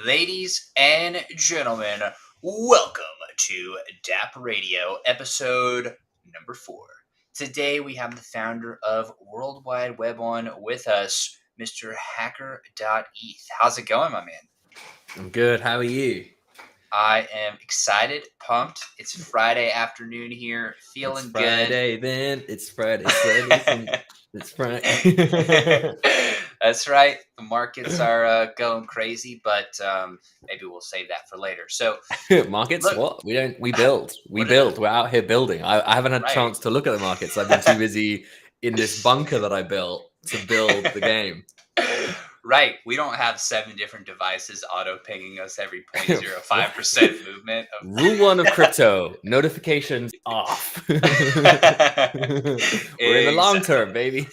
Ladies and gentlemen, welcome to DappRadio, episode number 4. Today we have the founder of World Wide Web on with us, Mr. Hacker.eth. How's it going, my man? I'm good. How are you? I am excited, pumped. It's Friday afternoon here, feeling it's Friday, good. Then it's Friday. It's Friday. That's right. The markets are going crazy, but maybe we'll save that for later. So, markets? look, what? We build. We're out here building. I haven't had a chance to look at the markets. I've been too busy in this bunker that I built to build the game. Right. We don't have 7 different devices auto-pinging us every 0.05% movement. Rule 1 of crypto, notifications off. We're in the long term, baby.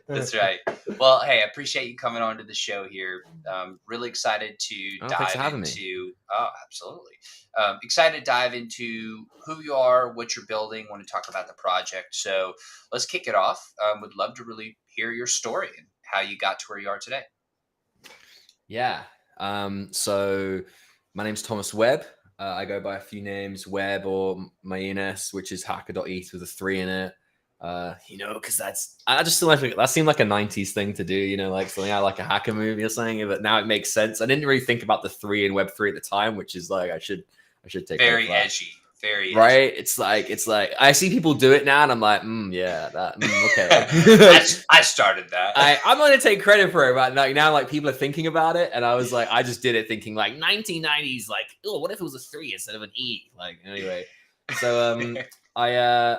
That's right. Well, hey, I appreciate you coming on to the show here. Really excited to dive into... Oh, absolutely. Excited to dive into who you are, what you're building, want to talk about the project. So let's kick it off. Would love to really hear your story and how you got to where you are today. Yeah. So my name's Thomas Webb. I go by a few names, Webb or Mayines, which is hacker.eth with a 3 in it. Because I just feel like that seemed like a 90s thing to do, like something out like a hacker movie or something, but now it makes sense. I didn't really think about the 3 in Web3 at the time, which is like I should take very edgy. Very right. It's like I see people do it now, and I'm like, okay. I started that. I'm going to take credit for it, but now like people are thinking about it, and I was like, I just did it thinking like 1990s, like, oh, what if it was a 3 instead of an E? Like anyway, so I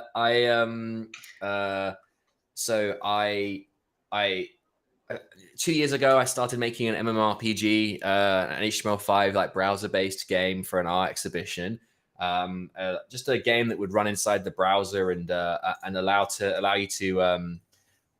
2 years ago I started making an MMORPG, an HTML5 like browser-based game for an art exhibition. Just a game that would run inside the browser and allow you to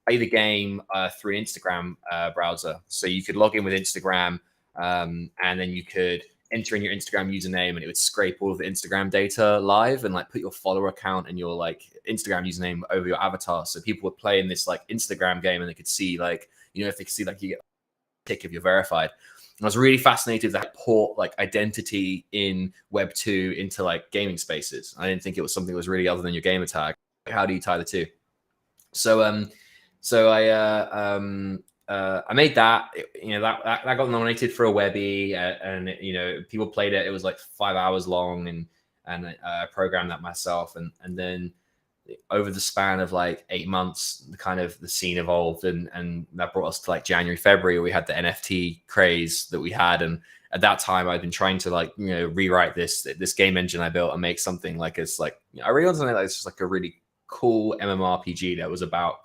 play the game through Instagram browser. So you could log in with Instagram, and then you could enter in your Instagram username, and it would scrape all of the Instagram data live and like put your follower account and your like Instagram username over your avatar. So people would play in this like Instagram game, and they could see like, if they could see like you get a tick if you're verified. I was really fascinated with that port like identity in Web2 into like gaming spaces. I didn't think it was something that was really other than your gamer tag. How do you tie the two? So I made that. That got nominated for a Webby, and people played it. It was like 5 hours long, and I programmed that myself, and then over the span of like 8 months, the scene evolved, and that brought us to like January, February. We had the NFT craze that we had, and at that time, I'd been trying to like rewrite this game engine I built and make something like it's like I really wanted something like it's just like a really cool MMORPG that was about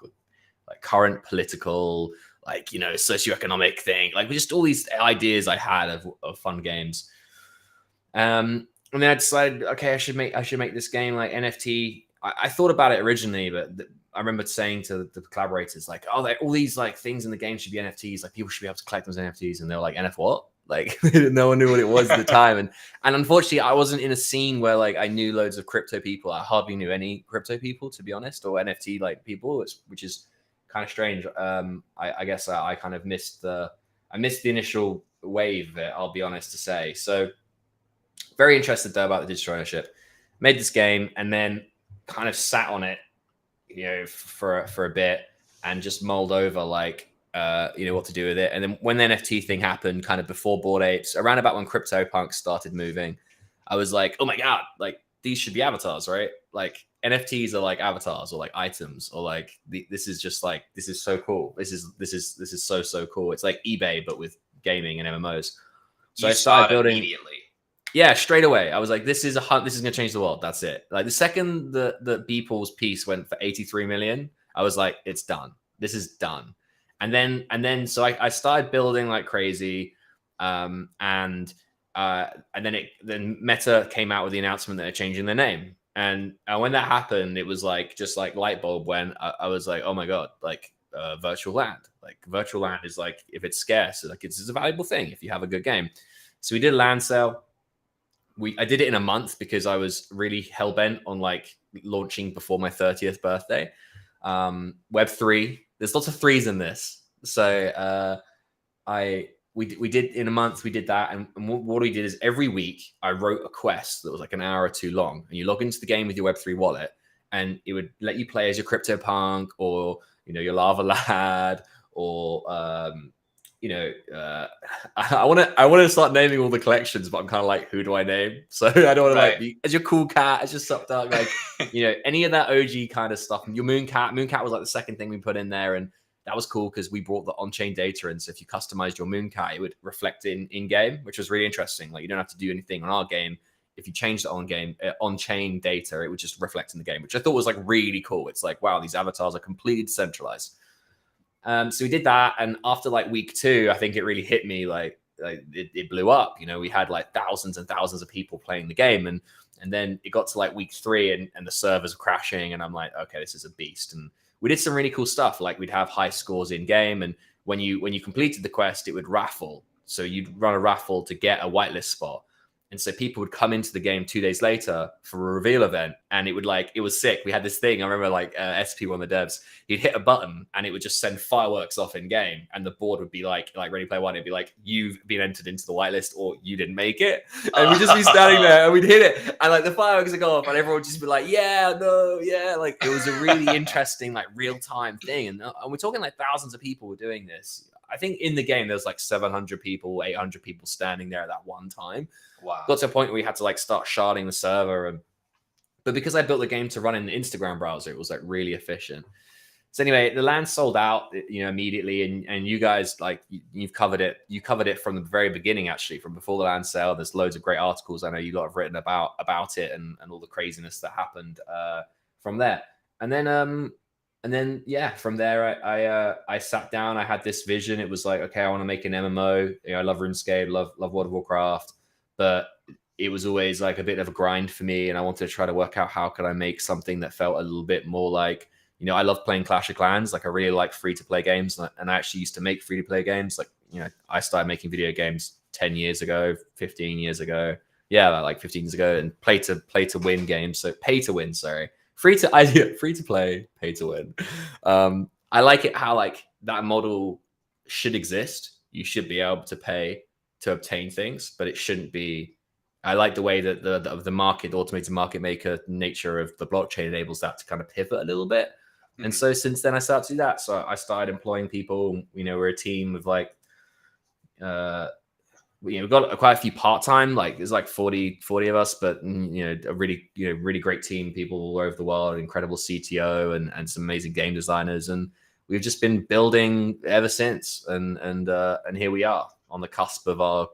like current political, like socioeconomic thing, like just all these ideas I had of fun games. And then I decided, okay, I should make this game like NFT. I thought about it originally, but I remember saying to the collaborators, like, oh, all these like things in the game should be NFTs. Like people should be able to collect those NFTs. And they were like, NF what? Like no one knew what it was at the time. And unfortunately, I wasn't in a scene where like I knew loads of crypto people. I hardly knew any crypto people, to be honest, or NFT like people, which is kind of strange. I guess I kind of missed the initial wave of it, I'll be honest to say. So very interested though about the digital ownership. Made this game and then kind of sat on it, for a bit and just mulled over like, what to do with it. And then when the NFT thing happened, kind of before Bored Apes, around about when CryptoPunks started moving, I was like, oh my God, like these should be avatars, right? Like NFTs are like avatars or like items or like this is just like, this is so cool. This is so cool. It's like eBay, but with gaming and MMOs. So I started building immediately. Yeah, straight away. I was like, this is going to change the world. That's it. Like the second the Beeple's piece went for 83 million, I was like, it's done. This is done. And then so I started building like crazy. And then Meta came out with the announcement that they're changing their name. And when that happened, it was like just like light bulb when I was like, oh my God, like virtual land. Like virtual land is like, if it's scarce, like it's a valuable thing if you have a good game. So we did a land sale. I did it in a month because I was really hell-bent on like launching before my 30th birthday. Web3, there's lots of threes in this. So I we did in a month, we did that. And what we did is every week I wrote a quest that was like an hour or two long, and you log into the game with your Web3 wallet, and it would let you play as your CryptoPunk or, your Lava Lad or, I want to start naming all the collections, but I'm kind of like, who do I name? So I don't want to like be as your Cool Cat, as your Subduck, like, any of that OG kind of stuff. And your Mooncat was like the second thing we put in there. And that was cool because we brought the on-chain data in. So if you customized your Mooncat, it would reflect in-game, which was really interesting. Like, you don't have to do anything on our game. If you change the on-chain data, it would just reflect in the game, which I thought was like really cool. It's like, wow, these avatars are completely decentralized. So we did that, and after like week 2, I think it really hit me. Like it blew up. We had like thousands and thousands of people playing the game, and then it got to like week 3, and the servers were crashing, and I'm like, okay, this is a beast. And we did some really cool stuff. Like we'd have high scores in game, and when you completed the quest, it would raffle. So you'd run a raffle to get a whitelist spot. And so people would come into the game 2 days later for a reveal event, and it was sick. We had this thing. I remember like SP, one of the devs, he'd hit a button and it would just send fireworks off in game, and the board would be like Ready Player One. It'd be like, you've been entered into the whitelist, or you didn't make it. And we'd just be standing there and we'd hit it, and like the fireworks would go off, and everyone would just be like, yeah, no, yeah. Like it was a really interesting, like real time thing. And we're talking like thousands of people were doing this. I think in the game there's like 700 people, 800 people standing there at that one time. Wow. Got to a point where we had to like start sharding the server, but because I built the game to run in the Instagram browser, it was like really efficient. So anyway, the land sold out, immediately, and you guys, like, you've covered it. You covered it from the very beginning, actually, from before the land sale. There's loads of great articles I know you lot have written about it, and all the craziness that happened from there. And then yeah, from there I sat down. I had this vision. It was like, okay, I want to make an MMO. I love RuneScape, love World of Warcraft, but it was always like a bit of a grind for me, and I wanted to try to work out how could I make something that felt a little bit more like, I love playing Clash of Clans. Like I really like free-to-play games, and I actually used to make free-to-play games. Like, I started making video games 10 years ago, 15 years ago. Yeah, like 15 years ago, and play to win games. So pay to win, sorry. Free to play, pay to win. I like it how like that model should exist. You should be able to pay to obtain things, but it shouldn't be. I like the way that the market, the automated market maker nature of the blockchain enables that to kind of pivot a little bit. Mm-hmm. And so since then I started to do that. So I started employing people. We're a team of like, we've got quite a few part-time, like there's like 40 of us, but a really great team, people all over the world, incredible CTO and some amazing game designers. And we've just been building ever since. And here we are on the cusp of our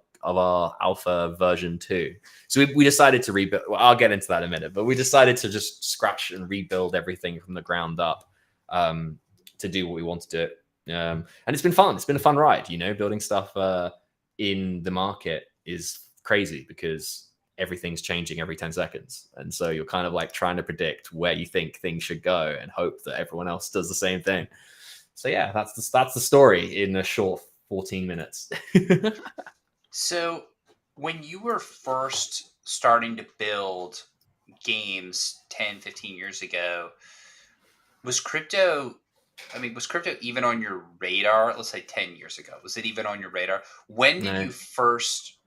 alpha version 2. So we decided to rebuild. Well, I'll get into that in a minute, but we decided to just scratch and rebuild everything from the ground up to do what we want to do. And it's been fun. It's been a fun ride, building stuff in the market is crazy because everything's changing every 10 seconds. And so you're kind of like trying to predict where you think things should go and hope that everyone else does the same thing. So yeah, that's the story in a short 14 minutes. So when you were first starting to build games 10, 15 years ago, was crypto even on your radar? Let's say 10 years ago. Was it even on your radar? When did you first...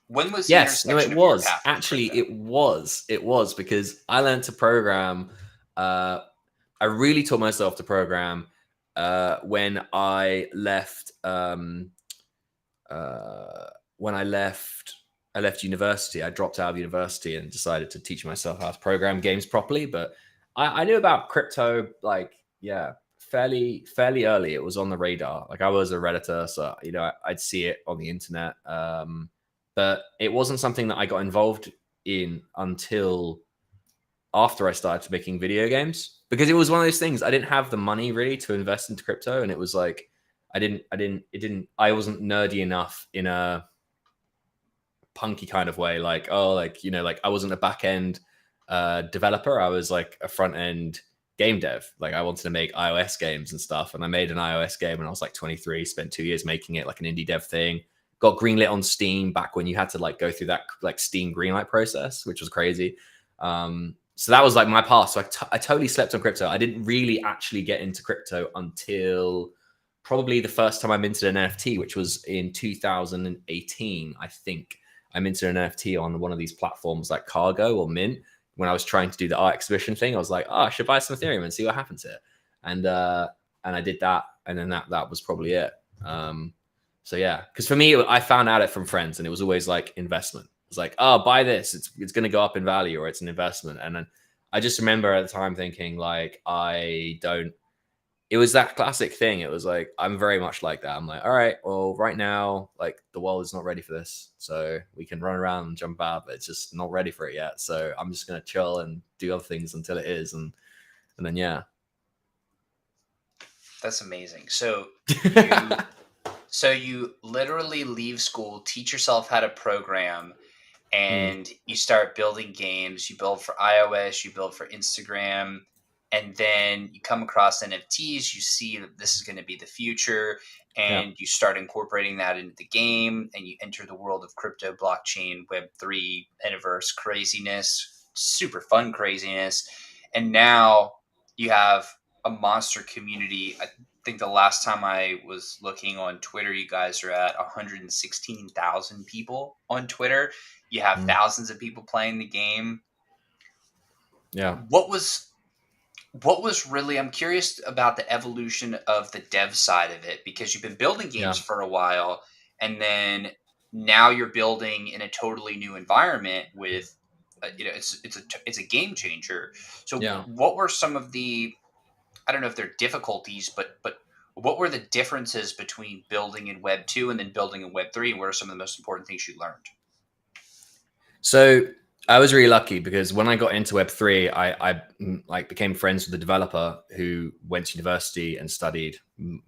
When was the intersection it was. Actually, it was because I learned to program. I really taught myself to program when I left... when I left university. I dropped out of university and decided to teach myself how to program games properly. But I knew about crypto, like, fairly early. It was on the radar. Like I was a Redditor, so I'd see it on the internet. But it wasn't something that I got involved in until after I started making video games, because it was one of those things. I didn't have the money really to invest into crypto, and it was like I wasn't nerdy enough in a punky kind of way. Like, I wasn't a back end developer. I was like a front end game dev. Like I wanted to make iOS games and stuff. And I made an iOS game when I was like 23, spent 2 years making it, like an indie dev thing. Got greenlit on Steam back when you had to like go through that like Steam greenlight process, which was crazy. So that was like my past. So I totally slept on crypto. I didn't really actually get into crypto until probably the first time I minted an NFT, which was in 2018, I think. I minted an NFT on one of these platforms like Cargo or Mint. When I was trying to do the art exhibition thing, I was like, oh, I should buy some Ethereum and see what happens here. And I did that, and then that was probably it. So yeah, because for me, I found out it from friends, and it was always like investment. It's like, oh, buy this; it's going to go up in value, or it's an investment. And then I just remember at the time thinking, like, I don't. It was that classic thing. It was like, I'm very much like that. I'm like, all right, well, right now, like, the world is not ready for this, so we can run around and jump out, but it's just not ready for it yet. So I'm just going to chill and do other things until it is, and then yeah. That's amazing. So you literally leave school, teach yourself how to program, and you start building games. You build for iOS, you build for Instagram, and then you come across NFTs. You see that this is going to be the future, and you start incorporating that into the game, and you enter the world of crypto, blockchain, Web3, Metaverse craziness, super fun craziness. And now you have a monster community. I think the last time I was looking on Twitter, you guys are at 116,000 people on Twitter. You have thousands of people playing the game. Yeah. What was really, I'm curious about the evolution of the dev side of it, because you've been building games for a while, and then now you're building in a totally new environment with, it's a game changer. So what were some of the, I don't know if they're difficulties, but what were the differences between building in Web2 and then building in Web3? And what are some of the most important things you learned? So I was really lucky because when I got into Web3, I like became friends with a developer who went to university and studied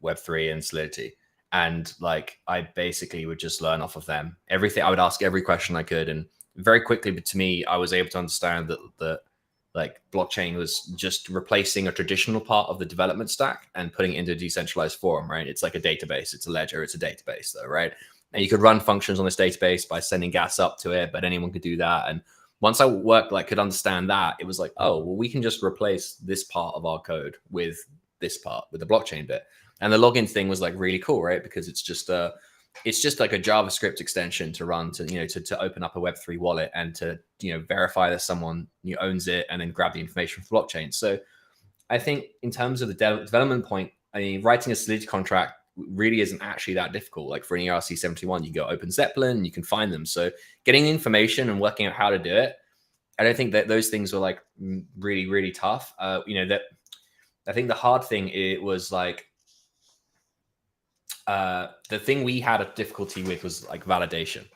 Web3 and Solidity. And like, I basically would just learn off of them. Everything, I would ask every question I could. And very quickly, but to me, I was able to understand that like blockchain was just replacing a traditional part of the development stack and putting it into a decentralized form, right? It's like a database, it's a ledger, it's a database though, right? And you could run functions on this database by sending gas up to it, but anyone could do that. And once I could understand that, it was like, oh, well, we can just replace this part of our code with this part, with the blockchain bit. And the login thing was like really cool, right? Because it's just like a JavaScript extension to run to open up a Web3 wallet and to, verify that someone owns it and then grab the information from blockchain. So I think in terms of the development point, I mean, writing a Solidity contract really isn't actually that difficult. Like for an ERC-71, you go open Zeppelin, you can find them. So getting information and working out how to do it, I don't think that those things were like really, really tough. That I think the hard thing, it was like, the thing we had a difficulty with was like validation.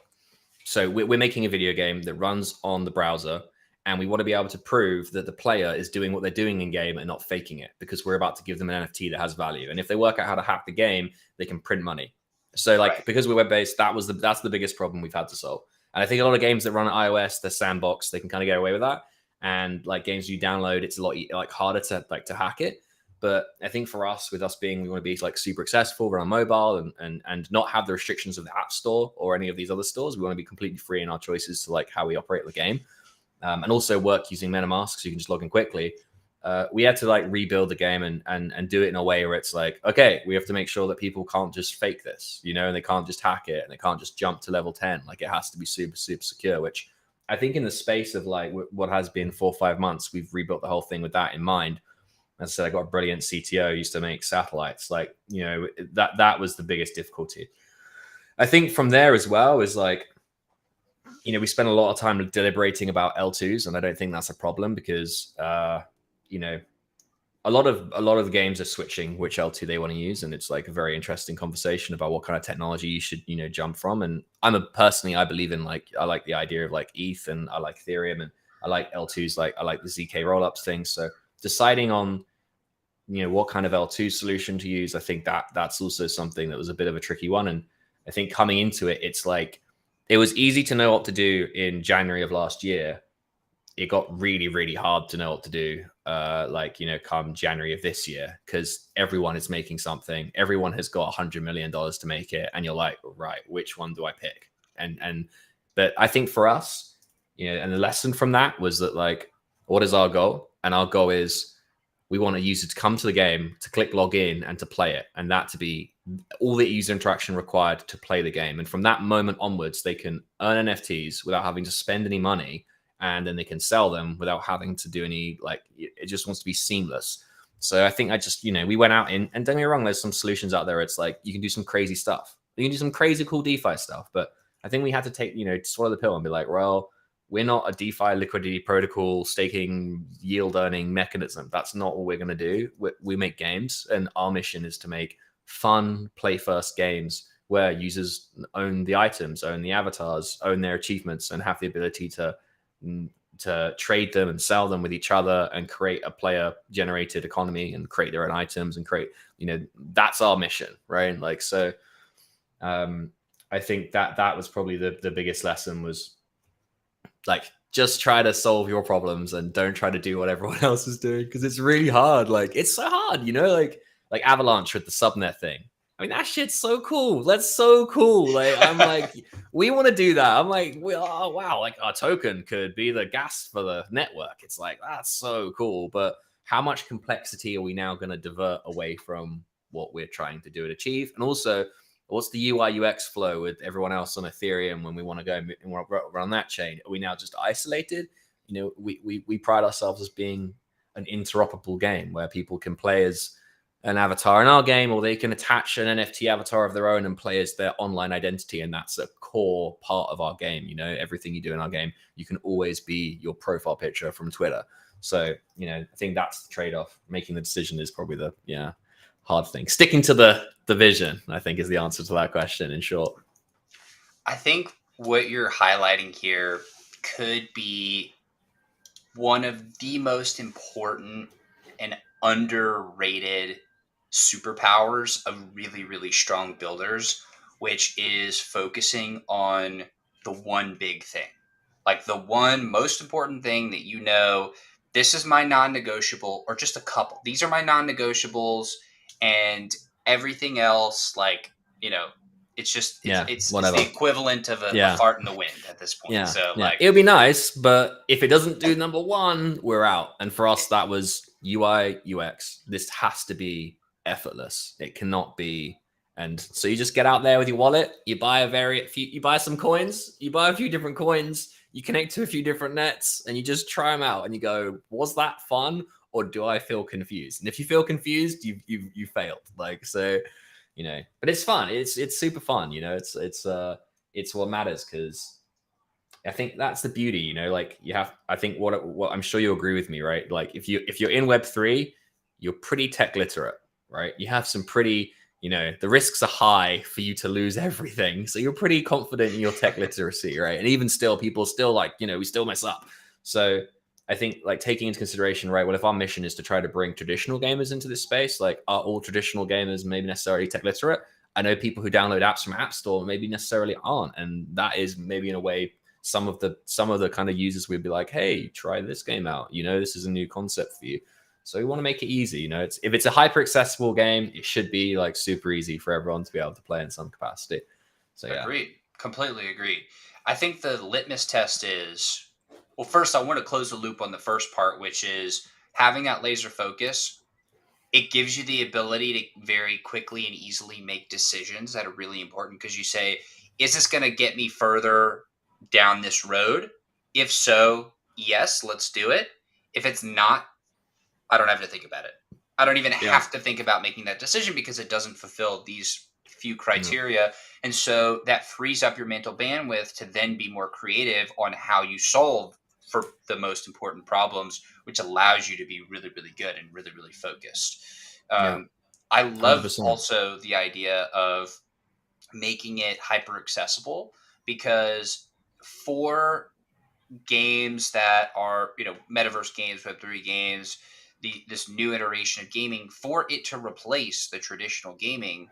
So we're making a video game that runs on the browser, and we want to be able to prove that the player is doing what they're doing in game and not faking it, because we're about to give them an NFT that has value. And if they work out how to hack the game, they can print money. So like, because we're web-based, that's the biggest problem we've had to solve. And I think a lot of games that run on iOS, they're sandbox, they can kind of get away with that. And like games you download, it's a lot like harder to hack it. But I think for us, we want to be like super accessible, run on mobile, and not have the restrictions of the App Store or any of these other stores. We want to be completely free in our choices to like how we operate the game, and also work using MetaMask, so you can just log in quickly. We had to like rebuild the game and do it in a way where it's like, okay, we have to make sure that people can't just fake this, and they can't just hack it, and they can't just jump to level 10. Like it has to be super, super secure, which I think in the space of like what has been 4 or 5 months, we've rebuilt the whole thing with that in mind. As I said, I got a brilliant CTO, used to make satellites. Like, that was the biggest difficulty. I think from there as well is like, we spent a lot of time deliberating about L2s, and I don't think that's a problem because, a lot of the games are switching which L2 they want to use, and it's like a very interesting conversation about what kind of technology you should, jump from. And I believe in I like the idea of like ETH, and I like Ethereum, and I like L2s, like I like the ZK rollups thing. So deciding on what kind of L2 solution to use, I think that's also something that was a bit of a tricky one. And I think coming into it, it's like it was easy to know what to do in January of last year. It got really, really hard to know what to do come January of this year, because everyone is making something, everyone has got $100 million to make it, and you're like, right, which one do I pick? But I think for us, and the lesson from that was that like, what is our goal? And our goal is We want a user to come to the game, to click log in, and to play it, and that to be all the user interaction required to play the game. And from that moment onwards, they can earn NFTs without having to spend any money, and then they can sell them without having to do any, like, it just wants to be seamless. So I think we went out and don't get me wrong, there's some solutions out there. It's like you can do some crazy stuff. You can do some crazy cool DeFi stuff, but I think we had to take, swallow the pill and be like, well, we're not a DeFi liquidity protocol staking yield earning mechanism. That's not what we're going to do. We make games, and our mission is to make fun, play first games where users own the items, own the avatars, own their achievements, and have the ability to trade them and sell them with each other and create a player generated economy and create their own items and create, that's our mission, right? Like, so I think that was probably the biggest lesson was, like, just try to solve your problems and don't try to do what everyone else is doing, because it's really hard. Like, it's so hard, like Avalanche with the subnet thing. I mean, that shit's so cool. That's so cool. Like, I'm like, we want to do that. I'm like, oh, wow, like our token could be the gas for the network. It's like, that's so cool. But how much complexity are we now going to divert away from what we're trying to do and achieve? And also, what's the UI UX flow with everyone else on Ethereum when we want to go and run that chain? Are we now just isolated? We pride ourselves as being an interoperable game where people can play as an avatar in our game, or they can attach an NFT avatar of their own and play as their online identity. And that's a core part of our game. Everything you do in our game, you can always be your profile picture from Twitter. So, I think that's the trade-off. Making the decision is probably the hard thing. Sticking to the vision, I think, is the answer to that question, in short. I think what you're highlighting here could be one of the most important and underrated superpowers of really, really strong builders, which is focusing on the one big thing. Like, the one most important thing that this is my non-negotiable, or just a couple. These are my non-negotiables, and everything else, like, it's just it's the equivalent of a fart in the wind at this point. So like, it would be nice, but if it doesn't do number one, we're out. And for us, that was UI UX. This has to be effortless. It cannot be. And so you just get out there with your wallet, you buy you buy some coins, you buy a few different coins, you connect to a few different nets, and you just try them out, and you go, was that fun, or do I feel confused? And if you feel confused, you failed. Like, so, but it's fun. It's super fun. It's what matters, because I think that's the beauty. Like, I think what I'm sure you'll agree with me, right? Like, if you're in Web3, you're pretty tech literate, right? You have some pretty, the risks are high for you to lose everything. So you're pretty confident in your tech literacy, right? And even still, people still, like, we still mess up. So I think, like, taking into consideration, right, well, if our mission is to try to bring traditional gamers into this space, like, are all traditional gamers maybe necessarily tech literate? I know people who download apps from App Store maybe necessarily aren't. And that is maybe, in a way, some of the kind of users would be like, hey, try this game out. This is a new concept for you. So we want to make it easy. If it's a hyper accessible game, it should be, like, super easy for everyone to be able to play in some capacity. So Agreed. Completely agreed. I think the litmus test is, well, first I want to close the loop on the first part, which is having that laser focus. It gives you the ability to very quickly and easily make decisions that are really important, because you say, is this going to get me further down this road? If so, yes, let's do it. If it's not, I don't have to think about it. I don't even have to think about making that decision, because it doesn't fulfill these few criteria. And so that frees up your mental bandwidth to then be more creative on how you solve for the most important problems, which allows you to be really, really good and really, really focused. I love 100%. Also the idea of making it hyper accessible, because for games that are, Metaverse games, Web3 games, this new iteration of gaming, for it to replace the traditional gaming,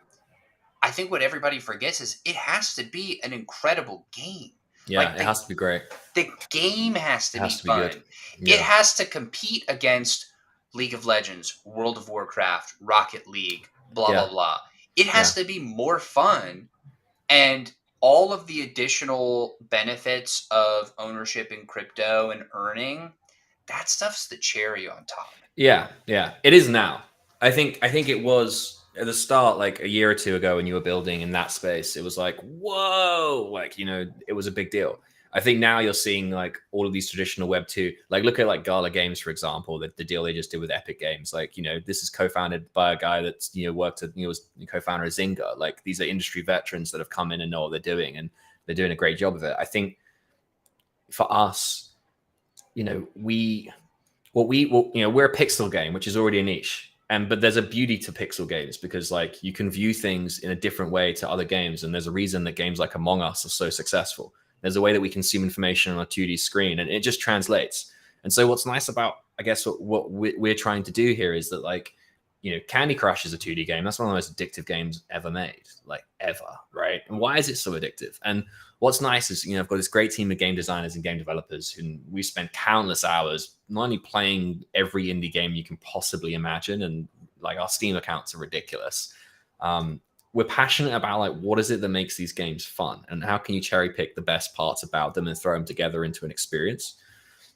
I think what everybody forgets is it has to be an incredible game. Yeah, like, it has to be great. The game has to be fun. Good. Yeah. It has to compete against League of Legends, World of Warcraft, Rocket League, blah, blah. It has to be more fun. And all of the additional benefits of ownership in crypto and earning, that stuff's the cherry on top. Yeah, it is now. I think it was at the start, like a year or two ago, when you were building in that space. It was like, whoa, like, you know, it was a big deal. I think now you're seeing like all of these traditional Web2, like look at like Gala Games, for example, the deal they just did with Epic Games. Like, you know, this is co-founded by a guy that's, you know, worked at, you know, was co-founder of Zynga. Like, these are industry veterans that have come in and know what they're doing, and they're doing a great job of it. I think for us, you know, we're a pixel game, which is already a niche. But there's a beauty to pixel games, because like you can view things in a different way to other games. And there's a reason that games like Among Us are so successful. There's a way that we consume information on a 2D screen, and it just translates. And so what's nice about, I guess, what we're trying to do here is that, like, you know, Candy Crush is a 2D game. That's one of the most addictive games ever made, like ever, right? And why is it so addictive? And what's nice is, you know, I've got this great team of game designers and game developers who we spend countless hours not only playing every indie game you can possibly imagine, and like our Steam accounts are ridiculous. We're passionate about like, what is it that makes these games fun, and how can you cherry pick the best parts about them and throw them together into an experience?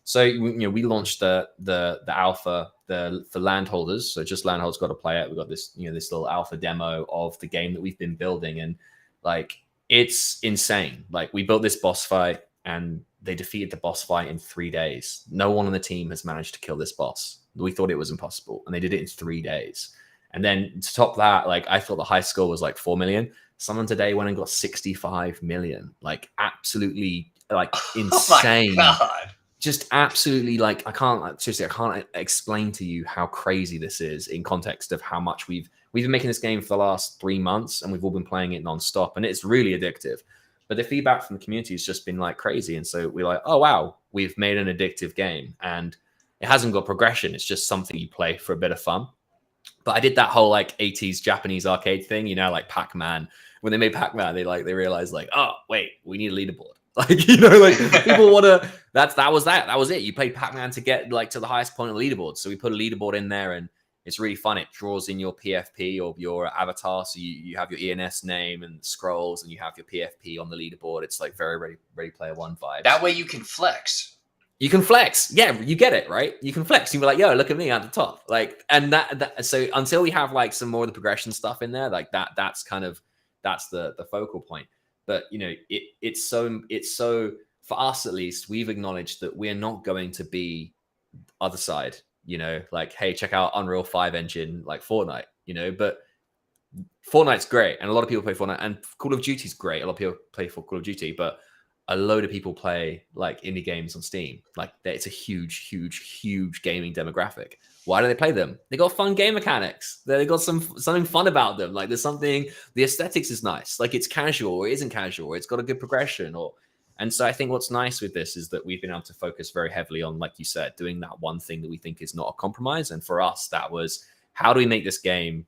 So, you know, we launched the alpha for landholders. So just landholders got to play it. We got this, you know, this little alpha demo of the game that we've been building, and like, it's insane. Like, we built this boss fight, and they defeated the boss fight in 3 days. No one on the team has managed to kill this boss. We thought it was impossible, and they did it in 3 days. And then to top that, like, I thought the high score was like 4 million. Someone today went and got 65 million. Like, absolutely, like, insane. Oh my God. Just absolutely, like, I can't explain to you how crazy this is in context of how much we've been making this game for the last 3 months, and we've all been playing it nonstop, and it's really addictive. But the feedback from the community has just been like crazy. And so we're like, oh, wow, we've made an addictive game, and it hasn't got progression. It's just something you play for a bit of fun. But I did that whole like 80s Japanese arcade thing, you know, like Pac-Man. When they made Pac-Man, they realized like, oh, wait, we need a leaderboard. Like, you know, like people want to, that was it. You played Pac-Man to get like to the highest point of the leaderboard. So we put a leaderboard in there, and it's really fun. It draws in your PFP or your avatar. So you have your ENS name and scrolls, and you have your PFP on the leaderboard. It's like very Ready Player One vibes. That way you can flex. You can flex. Yeah, you get it, right? You can flex. You're like, yo, look at me at the top. Like, and that so until we have like some more of the progression stuff in there, like that's the focal point. But, you know, it's so for us, at least, we've acknowledged that we're not going to be other side, you know, like, hey, check out Unreal 5 engine, like Fortnite, you know. But Fortnite's great, and a lot of people play Fortnite, and Call of Duty's great. A lot of people play for Call of Duty, but a load of people play like indie games on Steam. Like, it's a huge gaming demographic. Why do they play them? They got fun game mechanics. They got something fun about them. Like, there's something, the aesthetics is nice. Like, it's casual or it isn't casual, or it's got a good progression. And so I think what's nice with this is that we've been able to focus very heavily on, like you said, doing that one thing that we think is not a compromise. And for us, that was, how do we make this game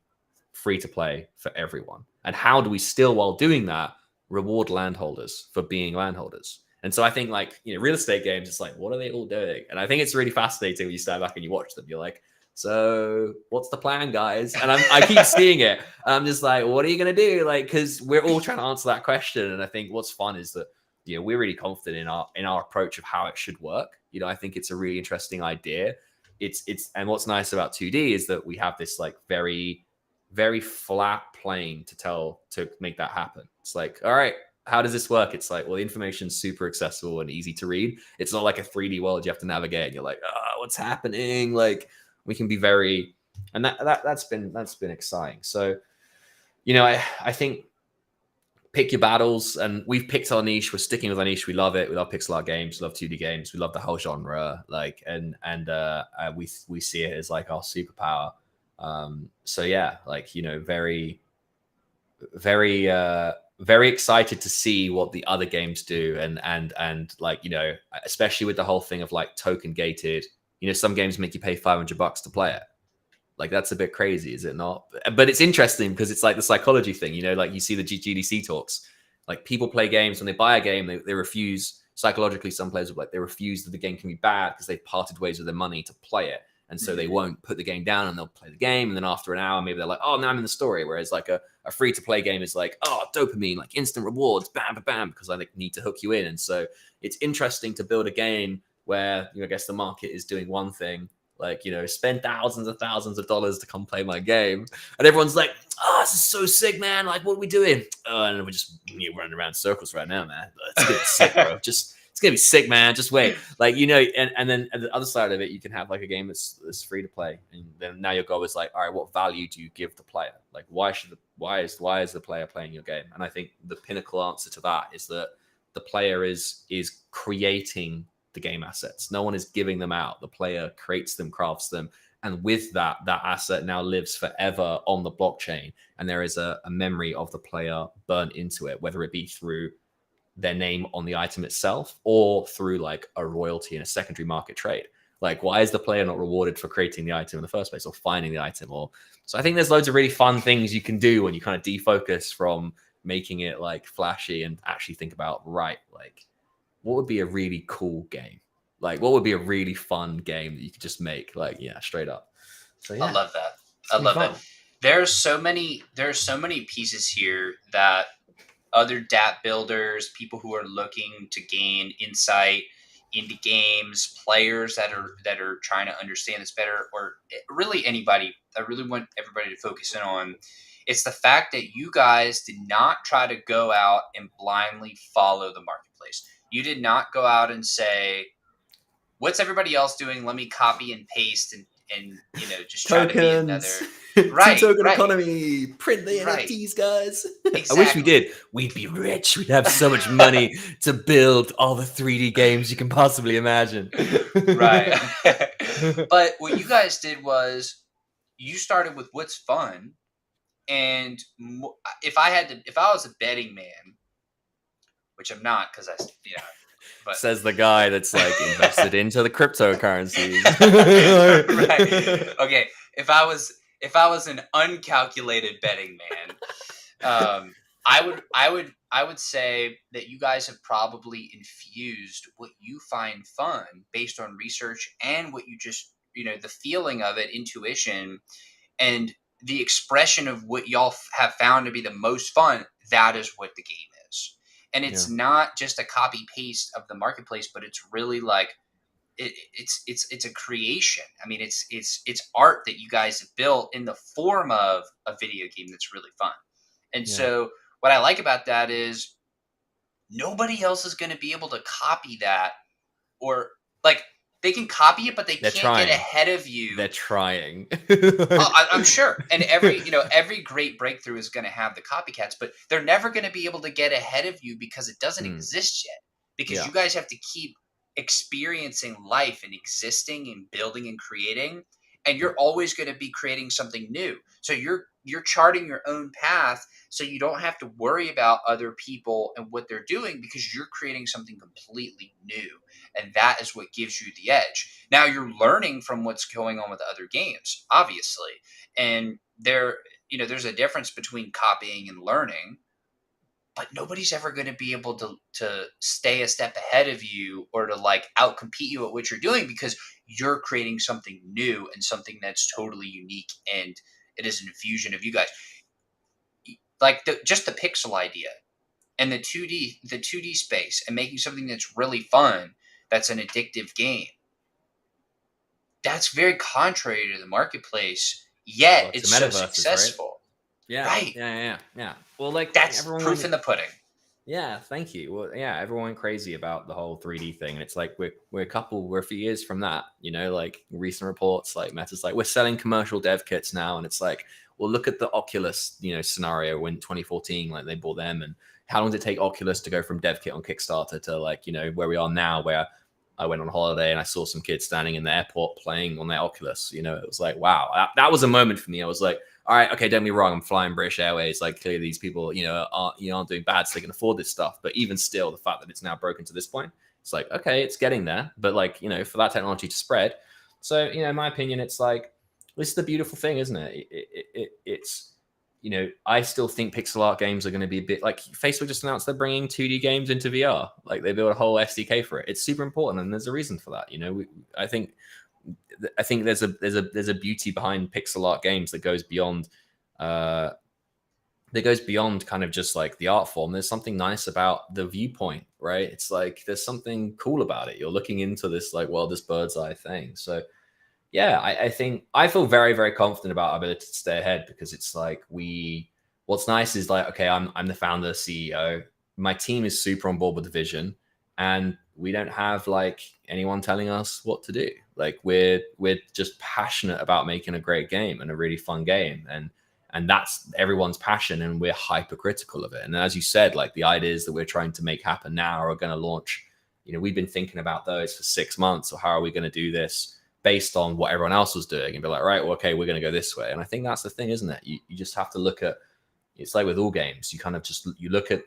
free to play for everyone? And how do we still, while doing that, reward landholders for being landholders? And so I think, like, you know, real estate games, it's like, what are they all doing? And I think it's really fascinating when you stand back and you watch them. You're like, so what's the plan, guys? And I keep seeing it. I'm just like, what are you going to do? Like, because we're all trying to answer that question. And I think what's fun is that, you know, we're really confident in our approach of how it should work. You know, I think it's a really interesting idea. And what's nice about 2D is that we have this like very flat plane to make that happen. It's like, all right, how does this work? It's like, well, the information's super accessible and easy to read. It's not like a 3D world you have to navigate, and you're like, oh, what's happening? Like, we can be very, and that's been exciting. So, you know, I think pick your battles, and we've picked our niche. We're sticking with our niche. We love it. We love pixel art games. We love 2D games. We love the whole genre. Like, and we see it as like our superpower. So yeah, like, you know, very excited to see what the other games do, and like, you know, especially with the whole thing of like token gated. You know, some games make you pay $500 to play it. Like, that's a bit crazy, is it not? But it's interesting because it's like the psychology thing. You know, like, you see the GDC talks. Like, people play games, when they buy a game, they refuse. Psychologically, some players will, like, they refuse that the game can be bad because they've parted ways with their money to play it. And so they won't put the game down, and they'll play the game. And then after an hour, maybe they're like, oh, now I'm in the story. Whereas like a free-to-play game is like, oh, dopamine, like instant rewards, bam, bam, bam, because I like, need to hook you in. And so it's interesting to build a game where I guess the market is doing one thing, like, spend thousands of dollars to come play my game, and everyone's like, oh, this is so sick, man, like, what are we doing? Oh, and we're just running around circles right now, man, but it's gonna be sick, bro. It's gonna be sick, man. Just wait. Like, and then at the other side of it, you can have like a game that's free to play, and then now your goal is like, all right, what value do you give the player? Like, why is the player playing your game? And I think the pinnacle answer to that is that the player is creating the game assets. No one is giving them out. The player creates them, crafts them, and with that asset now lives forever on the blockchain, and there is a memory of the player burnt into it, whether it be through their name on the item itself or through like a royalty in a secondary market trade. Like, why is the player not rewarded for creating the item in the first place or finding the item? So I think there's loads of really fun things you can do when you kind of defocus from making it like flashy and actually think about, right, like, what would be a really cool game? Like, what would be a really fun game that you could just make? Like, yeah, straight up. So yeah, I love that. I love that. There's so many pieces here that other Dapp builders, people who are looking to gain insight into games, players that are trying to understand this better, or really anybody. I really want everybody to focus in on. It's the fact that you guys did not try to go out and blindly follow the marketplace. You did not go out and say, what's everybody else doing? Let me copy and paste and just try to be another right token economy. Print the NFTs, guys. Exactly. I wish we did. We'd be rich. We'd have so much money to build all the 3D games you can possibly imagine. Right. But what you guys did was you started with what's fun, and if I was a betting man, which I'm not, because but says the guy that's like invested into the cryptocurrencies. Right. Okay. If I was an uncalculated betting man, I would say that you guys have probably infused what you find fun based on research and what you just, the feeling of it, intuition, and the expression of what y'all have found to be the most fun. That is what the game is. And it's not just a copy paste of the marketplace, but it's really like it's a creation. I mean, it's art that you guys have built in the form of a video game that's really fun. And so what I like about that is nobody else is going to be able to copy that, or like they can copy it, but they can't get ahead of you. They're trying. I'm sure. And every great breakthrough is going to have the copycats, but they're never going to be able to get ahead of you because it doesn't exist yet. Because you guys have to keep experiencing life and existing and building and creating, and you're always going to be creating something new. So you're charting your own path, so you don't have to worry about other people and what they're doing, because you're creating something completely new. And that is what gives you the edge. Now you're learning from what's going on with other games, obviously. And there's a difference between copying and learning, but nobody's ever going to be able to stay a step ahead of you or to like outcompete you at what you're doing, because you're creating something new and something that's totally unique. And it is an infusion of you guys. Like just the pixel idea and the 2D space, and making something that's really fun, that's an addictive game. That's very contrary to the marketplace, yet it's so successful. Right? Yeah. Right. Yeah. Well, like, that's proof in the pudding. Yeah. Thank you. Well, yeah, everyone went crazy about the whole 3D thing. And it's like, we're a few years from that, like recent reports, like Meta's like, we're selling commercial dev kits now. And it's like, well, look at the Oculus, scenario in 2014, like they bought them. And how long did it take Oculus to go from dev kit on Kickstarter to like, where we are now, where I went on holiday and I saw some kids standing in the airport playing on their Oculus. It was like, wow, that was a moment for me. I was like, all right, okay, don't get me wrong, I'm flying British Airways. Like, clearly these people, aren't doing bad, so they can afford this stuff. But even still, the fact that it's now broken to this point, it's like, okay, it's getting there. But like, for that technology to spread. So, in my opinion, it's like, this is the beautiful thing, isn't it? It's, I still think pixel art games are going to be a bit like Facebook just announced they're bringing 2D games into VR. Like they built a whole SDK for it. It's super important, and there's a reason for that. I think there's a beauty behind pixel art games that goes beyond that goes beyond kind of just like the art form. There's something nice about the viewpoint, right? It's like there's something cool about it. You're looking into this like, well, this bird's eye thing. So yeah, I think I feel very, very confident about our ability to stay ahead, because it's like what's nice is like, okay, I'm the founder, CEO. My team is super on board with the vision, and we don't have like anyone telling us what to do. Like we're just passionate about making a great game and a really fun game, and that's everyone's passion, and we're hypercritical of it. And as you said, like the ideas that we're trying to make happen now are going to launch. We've been thinking about those for 6 months, or how are we going to do this based on what everyone else was doing, and be like, right, well, okay, we're going to go this way. And I think that's the thing, isn't it? You just have to look at, it's like with all games, you kind of just, you look at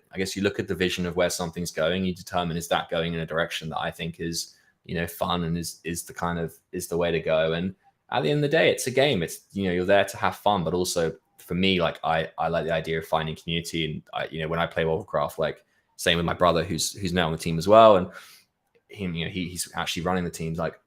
the vision of where something's going, you determine, is that going in a direction that I think is, fun, and is the way to go. And at the end of the day, it's a game. It's, you're there to have fun, but also for me, like I like the idea of finding community. And when I play Warcraft, like same with my brother, who's now on the team as well. And him, he's actually running the team. Like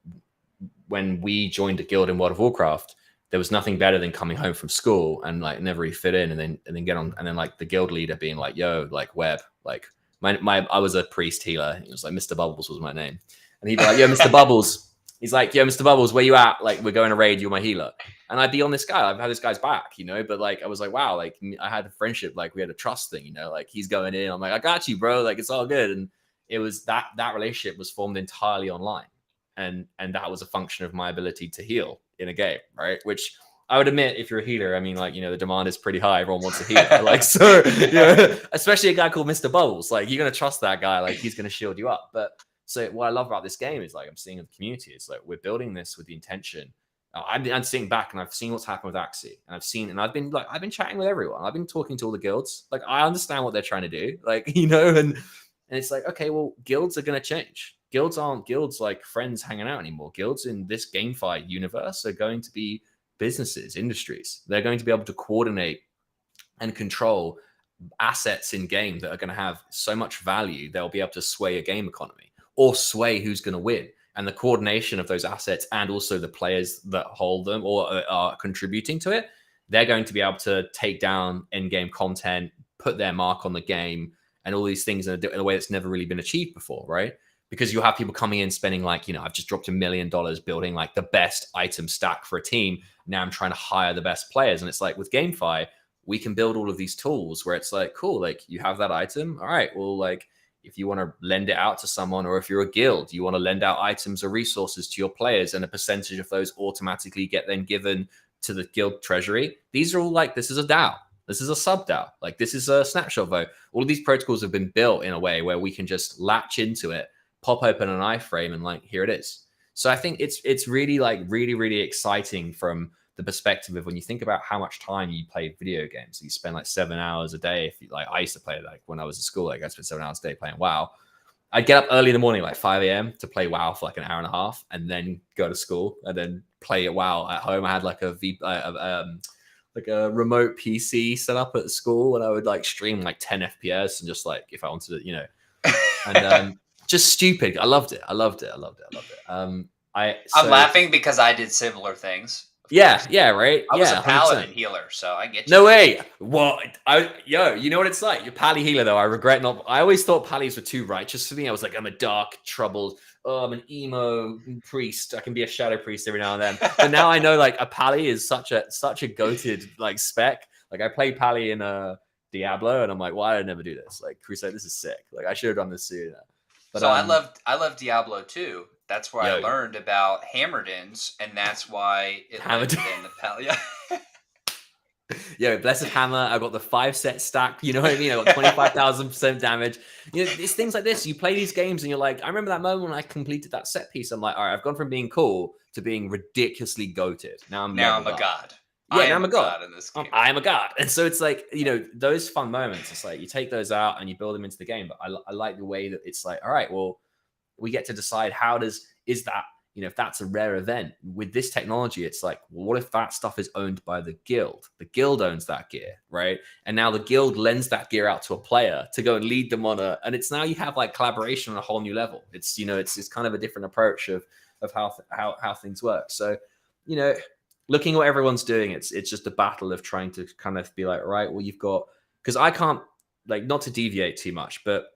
when we joined a guild in World of Warcraft, there was nothing better than coming home from school and like never really fit in, and then get on, and then like the guild leader being like, yo, like Webb, like I was a priest healer. It was like Mr. Bubbles was my name. And he'd be like, yo, Mr. Bubbles. He's like, yo, Mr. Bubbles, where you at? Like, we're going to raid, you're my healer. And I'd be on this guy. I've had this guy's back, but like, I was like, wow, like I had a friendship, like we had a trust thing, like he's going in. I'm like, I got you, bro. Like, it's all good. And it was that relationship was formed entirely online. And that was a function of my ability to heal in a game, right? Which I would admit, if you're a healer, I mean, like, the demand is pretty high. Everyone wants a healer. Like, so, especially a guy called Mr. Bubbles. Like, you're going to trust that guy. Like, he's going to shield you up. But so what I love about this game is, like, I'm seeing the community. It's like, we're building this with the intention. I'm sitting back and I've seen what's happened with Axie. And I've been chatting with everyone. I've been talking to all the guilds. Like, I understand what they're trying to do. Like, and it's like, okay, well, guilds are going to change. Guilds aren't guilds like friends hanging out anymore. Guilds in this GameFi universe are going to be businesses, industries. They're going to be able to coordinate and control assets in game that are going to have so much value, they'll be able to sway a game economy or sway who's going to win. And the coordination of those assets and also the players that hold them or are contributing to it, they're going to be able to take down in-game content, put their mark on the game, and all these things in a way that's never really been achieved before, right? Because you'll have people coming in spending like, I've just dropped $1 million building like the best item stack for a team. Now I'm trying to hire the best players. And it's like with GameFi, we can build all of these tools where it's like, cool, like you have that item. All right, well, like if you want to lend it out to someone, or if you're a guild, you want to lend out items or resources to your players, and a percentage of those automatically get then given to the guild treasury. These are all like, this is a DAO. This is a sub DAO. Like this is a snapshot vote. All of these protocols have been built in a way where we can just latch into it, pop open an iframe, and like, here it is. So I think it's really like really exciting from the perspective of when you think about how much time you play video games. You spend like 7 hours a day. If you like, I used to play like when I was at school, like I spent 7 hours a day playing WoW. I'd get up early in the morning, like 5 a.m. to play WoW for like an hour and a half, and then go to school and then play at WoW at home. I had like a remote PC set up at school, and I would like stream like 10 FPS and just like if I wanted to, and just stupid. I loved it. I'm laughing because I did similar things. Yeah, right. I was a paladin healer, so I get you. No way. Well, you know what it's like. You're pally healer though. I regret not. I always thought pallies were too righteous for me. I was like, I'm a dark, troubled. Oh, I'm an emo priest. I can be a shadow priest every now and then. But now I know like a pally is such a goated like spec. Like I play pally in a Diablo, and I'm like, why did I never do this? Like Crusade, this is sick. Like I should have done this sooner. But so I love Diablo too. That's where I learned about Hammerdins, and that's why it landed in the pally. Yo, Blessed Hammer. I got the 5-set stack. You know what I mean? I got 25,000% damage. It's things like this. You play these games, and you're like, I remember that moment when I completed that set piece. I'm like, all right, I've gone from being cool to being ridiculously goated. Now I'm a god. Yeah, now I'm a god in this game. I am a god. And so it's like, those fun moments, it's like you take those out and you build them into the game. But I like the way that it's like, all right, well, we get to decide is that, if that's a rare event with this technology, it's like, well, what if that stuff is owned by the guild? The guild owns that gear, right? And now the guild lends that gear out to a player to go and lead them on and it's now you have like collaboration on a whole new level. It's, it's kind of a different approach of how things work. So, looking at what everyone's doing, it's just a battle of trying to kind of be like, right, well, you've got because I can't, like, not to deviate too much, but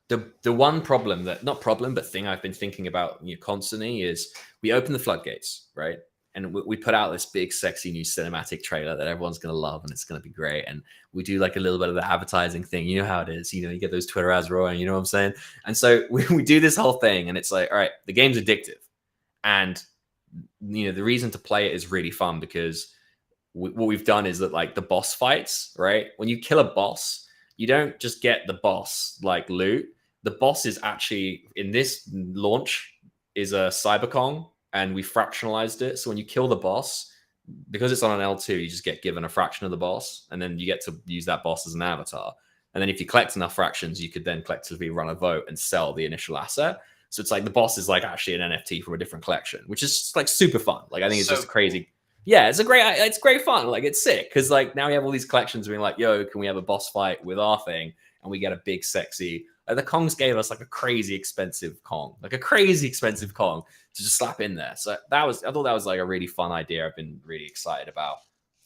the one problem that, not problem, but thing I've been thinking about constantly is we open the floodgates, right? And we put out this big, sexy new cinematic trailer that everyone's going to love and it's going to be great. And we do like a little bit of the advertising thing. You know how it is. You get those Twitter ads rolling, you know what I'm saying? And so we do this whole thing and it's like, all right, the game's addictive. And, the reason to play it is really fun because what we've done is that, like, the boss fights, right? When you kill a boss, you don't just get the boss like loot. The boss is actually, in this launch, is a cyberkong, and we fractionalized it. So when you kill the boss, because it's on an L2, you just get given a fraction of the boss, and then you get to use that boss as an avatar. And then if you collect enough fractions, you could then collectively run a vote and sell the initial asset. So it's like the boss is like actually an NFT from a different collection, which is just like super fun. Like, I think it's just crazy. Yeah, it's great fun. Like, it's sick because, like, now we have all these collections being like, yo, can we have a boss fight with our thing? And we get a big, sexy. The Kongs gave us like a crazy expensive Kong, to just slap in there. So I thought that was like a really fun idea. I've been really excited about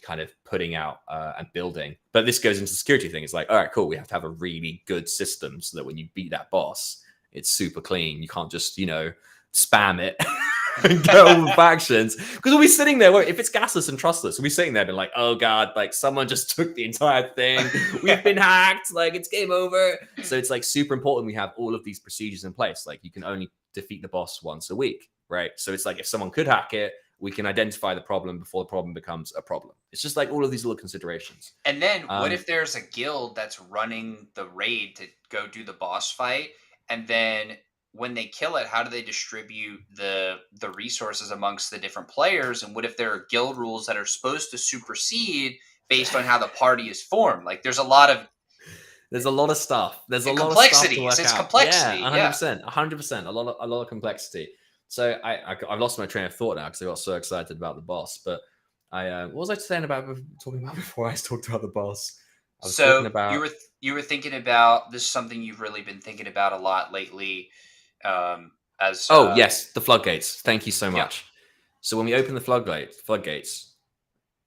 kind of putting out and building. But this goes into the security thing. It's like, all right, cool. We have to have a really good system so that when you beat that boss, it's super clean. You can't just, spam it and get all the factions. Because we'll be sitting there, if it's gasless and trustless, we'll be sitting there being like, oh God, like someone just took the entire thing. We've been hacked. Like, it's game over. So it's like super important we have all of these procedures in place. Like, you can only defeat the boss once a week, right? So it's like, if someone could hack it, we can identify the problem before the problem becomes a problem. It's just like all of these little considerations. And then what if there's a guild that's running the raid to go do the boss fight, and then when they kill it, how do they distribute the resources amongst the different players? And what if there are guild rules that are supposed to supersede based on how the party is formed? Like, there's a lot of stuff. There's a lot of stuff to work it's out. complexity. Yeah, 100%. A lot of complexity. So I've lost my train of thought now because I got so excited about the boss. But what was I talking about before I talked about the boss? I was talking about you were thinking about this is something you've really been thinking about a lot lately. Yes, the floodgates. Thank you so much. Yeah. So when we open the floodgates,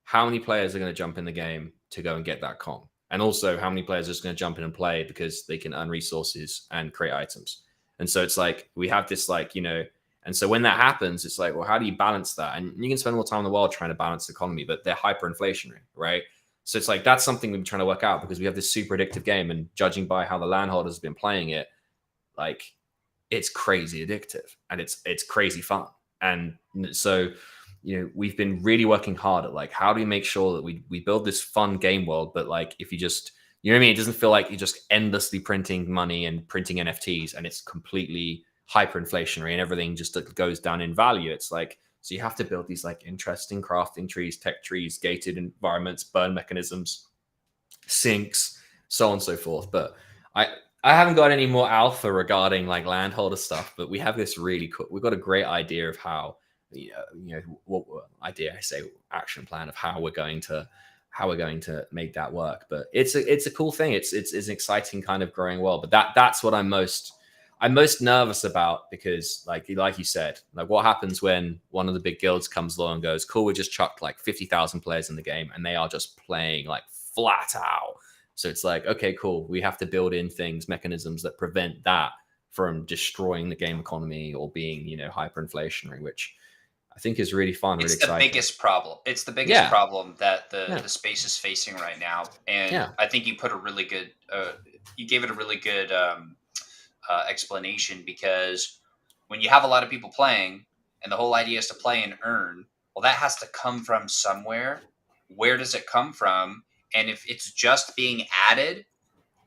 how many players are going to jump in the game to go and get that Kong? And also, how many players are just going to jump in and play because they can earn resources and create items? And so it's like, we have this, like, and so when that happens, it's like, well, how do you balance that? And you can spend more time in the world trying to balance the economy, but they're hyperinflationary, right? So it's like, that's something we've been trying to work out because we have this super addictive game, and judging by how the landholders have been playing it, like, it's crazy addictive and it's crazy fun. And so, we've been really working hard at, like, how do we make sure that we build this fun game world, but, like, if you just, you know what I mean? It doesn't feel like you're just endlessly printing money and printing NFTs and it's completely hyperinflationary and everything just goes down in value. It's like, so you have to build these, like, interesting crafting trees, tech trees, gated environments, burn mechanisms, sinks, so on and so forth. But I haven't got any more alpha regarding, like, landholder stuff, but we have this really cool, we've got a great idea of how, action plan of how we're going to make that work. But it's a cool thing. It's an exciting kind of growing world. But that's what I'm most nervous about, because like you said, like, what happens when one of the big guilds comes along and goes, cool, we just chucked like 50,000 players in the game and they are just playing like flat out. So it's like, okay, cool. We have to build in mechanisms that prevent that from destroying the game economy or being, hyperinflationary, which I think is really fun. It's really the exciting. biggest problem. It's the biggest problem that the space is facing right now. And I think you put a really good, you gave it a really good explanation, because when you have a lot of people playing and the whole idea is to play and earn, well, that has to come from somewhere. Where does it come from? And if it's just being added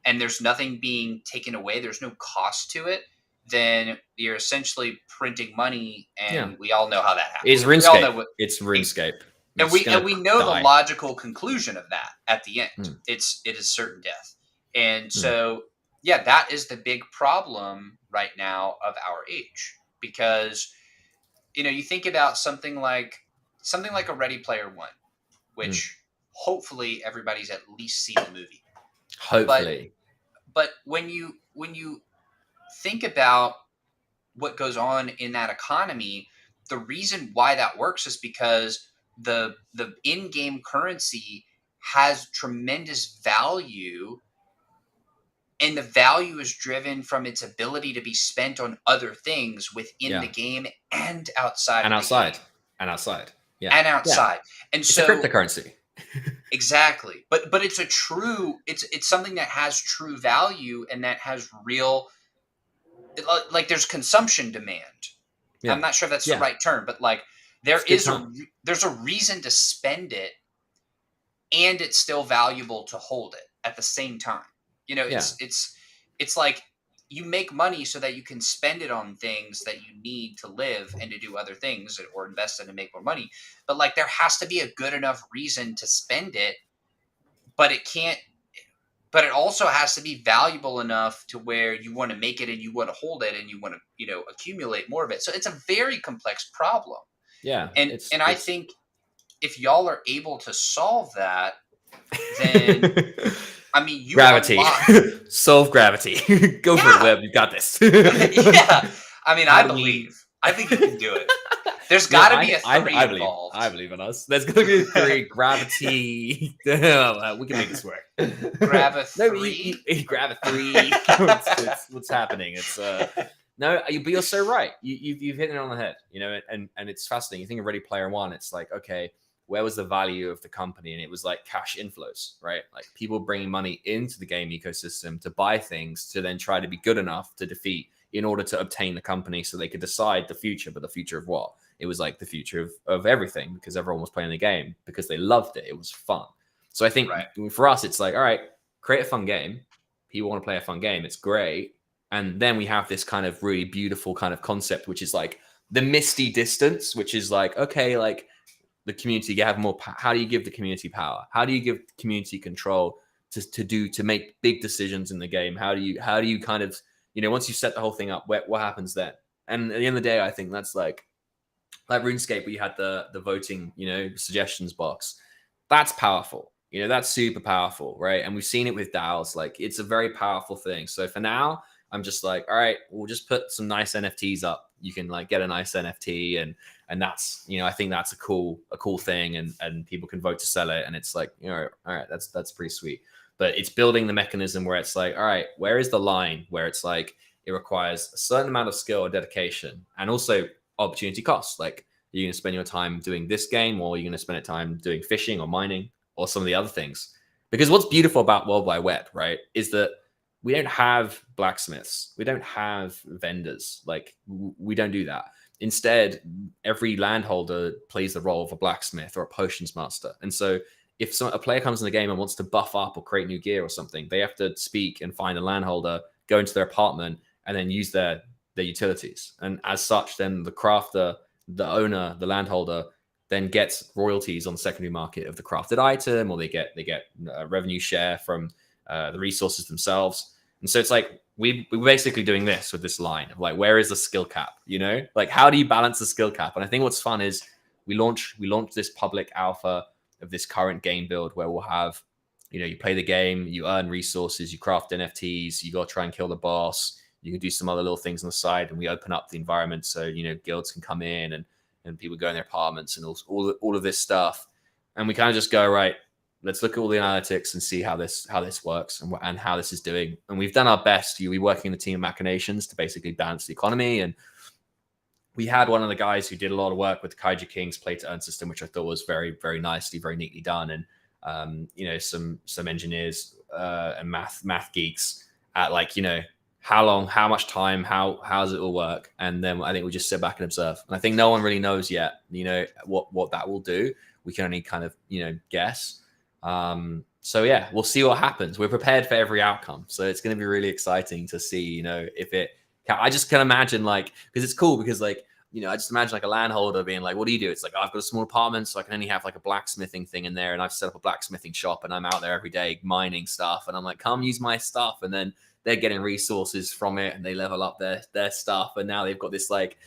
and there's nothing being taken away, there's no cost to it, then you're essentially printing money, and we all know how that happens. It's RuneScape. It's RuneScape. And we know the logical conclusion of that at the end. It is certain death. And so, yeah, that is the big problem right now of our age, because, you think about something like a Ready Player One, which hopefully everybody's at least seen the movie. Hopefully. But when you think about what goes on in that economy, the reason why that works is because the in-game currency has tremendous value, and the value is driven from its ability to be spent on other things within the game and outside of the game. And outside. Yeah. And outside. And it's so a cryptocurrency. Exactly. But it's it's something that has true value and that has real, like, there's consumption demand. Yeah. I'm not sure if that's the right term, but like there's a reason to spend it, and it's still valuable to hold it at the same time. It's like you make money so that you can spend it on things that you need to live and to do other things, or invest in and make more money. But like there has to be a good enough reason to spend it, but it also has to be valuable enough to where you want to make it and you want to hold it and you want to, accumulate more of it. So it's a very complex problem. Yeah. And I think if y'all are able to solve that, then I mean, you gravity. Solve gravity. Go for it, Webb. You got this. Yeah. I mean, I think you can do it. There's got to be a 3 involved. I believe in us. There's going to be a 3. Gravity. We can make this work. Grab a 3? No, grab a 3. What's happening? It's no, but you're so right. You've hit it on the head. And it's fascinating. You think of Ready Player One. It's like, okay, where was the value of the company? And it was like cash inflows, right? Like people bringing money into the game ecosystem to buy things to then try to be good enough to defeat in order to obtain the company so they could decide the future. But the future of what? It was like the future of everything, because everyone was playing the game because they loved it. It was fun. So I think for us, it's like, all right, create a fun game. People want to play a fun game. It's great. And then we have this kind of really beautiful kind of concept, which is like the misty distance, which is like, okay, like, the community have more. How do you give the community power? How do you give the community control to make big decisions in the game? How do you kind of, once you set the whole thing up, what happens then? And at the end of the day, I think that's like RuneScape, where you had the voting, suggestions box. That's powerful. That's super powerful, right? And we've seen it with DAOs. Like it's a very powerful thing. So for now, I'm just like, all right, we'll just put some nice NFTs up. You can like get a nice NFT and that's, I think that's a cool thing, and people can vote to sell it. And it's like, all right, that's pretty sweet. But it's building the mechanism where it's like, all right, where is the line where it's like, it requires a certain amount of skill or dedication and also opportunity costs. Like, you're going to spend your time doing this game, or you're going to spend time doing fishing or mining or some of the other things. Because what's beautiful about World Wide Web, right, is that we don't have blacksmiths. We don't have vendors. Like, we don't do that. Instead, every landholder plays the role of a blacksmith or a potions master. And so if a player comes in the game and wants to buff up or create new gear or something, they have to speak and find a landholder, go into their apartment, and then use their utilities. And as such, then the crafter, the owner, the landholder, then gets royalties on the secondary market of the crafted item, or they get a revenue share from the resources themselves. And so it's like we're basically doing this with this line of like, where is the skill cap? Like, how do you balance the skill cap? And I think what's fun is we launch this public alpha of this current game build where we'll have, you play the game, you earn resources, you craft NFTs, you go try and kill the boss, you can do some other little things on the side, and we open up the environment so guilds can come in and people go in their apartments and all of this stuff. And we kind of just go, right, let's look at all the analytics and see how this works and how this is doing. And we've done our best. You'll be working in the team of machinations to basically balance the economy. And we had one of the guys who did a lot of work with the Kaiju King's play to earn system, which I thought was very, very nicely, very neatly done. And some engineers and math geeks at like, how long, how much time, how does it all work? And then I think we just sit back and observe. And I think no one really knows yet, what that will do. We can only kind of, guess. So yeah, we'll see what happens. We're prepared for every outcome. So it's going to be really exciting to see, if it, I just can imagine like, because it's cool because like, I just imagine like a landholder being like, what do you do? It's like, I've got a small apartment, so I can only have like a blacksmithing thing in there. And I've set up a blacksmithing shop and I'm out there every day mining stuff. And I'm like, come use my stuff. And then they're getting resources from it and they level up their stuff. And now they've got this like,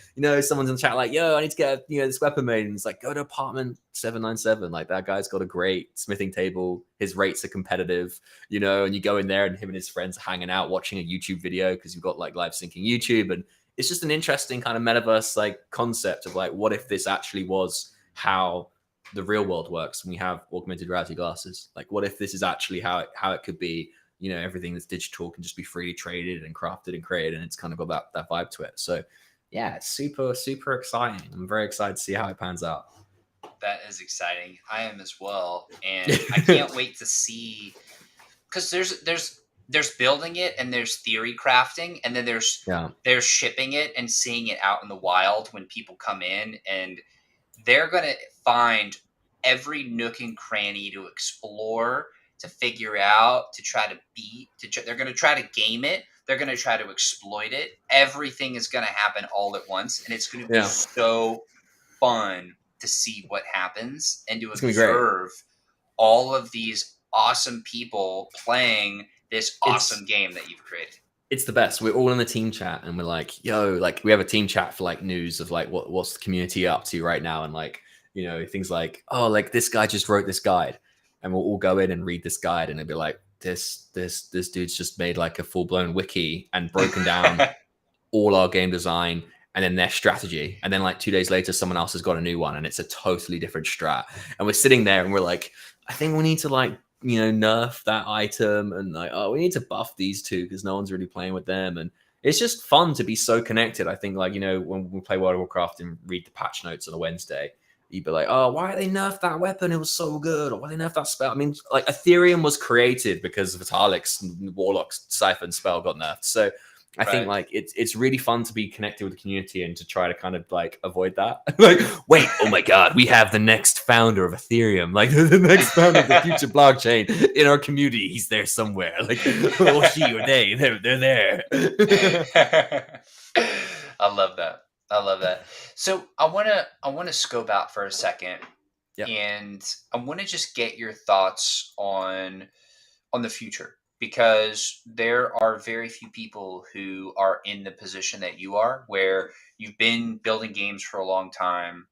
someone's in the chat like, yo, I need to get, this weapon made. And it's like, go to apartment 797. Like that guy's got a great smithing table. His rates are competitive, and you go in there and him and his friends are hanging out watching a YouTube video because you've got like live syncing YouTube. And it's just an interesting kind of metaverse like concept of like, what if this actually was how the real world works when we have augmented reality glasses? Like, what if this is actually how it could be? You know, everything that's digital can just be freely traded and crafted and created, and it's kind of got that vibe to it. So yeah, it's super, super exciting. I'm very excited to see how it pans out. That is exciting. I am as well. And I can't wait to see, because there's building it, and there's theory crafting, and then there's shipping it and seeing it out in the wild when people come in, and they're going to find every nook and cranny to explore, to figure out, to try to beat, they're going to try to game it. They're going to try to exploit it. Everything is going to happen all at once. And it's going to be so fun to see what happens and to observe all of these awesome people playing this awesome game that you've created. It's the best. We're all in the team chat, and we're like, yo, like we have a team chat for like news of like what's the community up to right now, and like, you know, things like, oh, like this guy just wrote this guide, and we'll all go in and read this guide, and it'll be like, this dude's just made like a full-blown wiki and broken down all our game design and then their strategy, and then like 2 days later someone else has got a new one and it's a totally different strat, and we're sitting there and we're like, I think we need to like, you know, nerf that item, and like, oh, we need to buff these two because no one's really playing with them. And it's just fun to be so connected. I think, like, you know, when we play World of Warcraft and read the patch notes on a Wednesday, you'd be like, oh, why they nerfed that weapon? It was so good. Or why they nerfed that spell? I mean, like, Ethereum was created because Vitalik's Warlock's Siphon spell got nerfed. So I think like it's really fun to be connected with the community and to try to kind of like avoid that. Like, wait, oh my God, we have the next founder of Ethereum, like the next founder of the future blockchain in our community. He's there somewhere, like, or she or they, they're there. I love that. So I wanna scope out for a second, and I want to just get your thoughts on the future, because there are very few people who are in the position that you are, where you've been building games for a long time.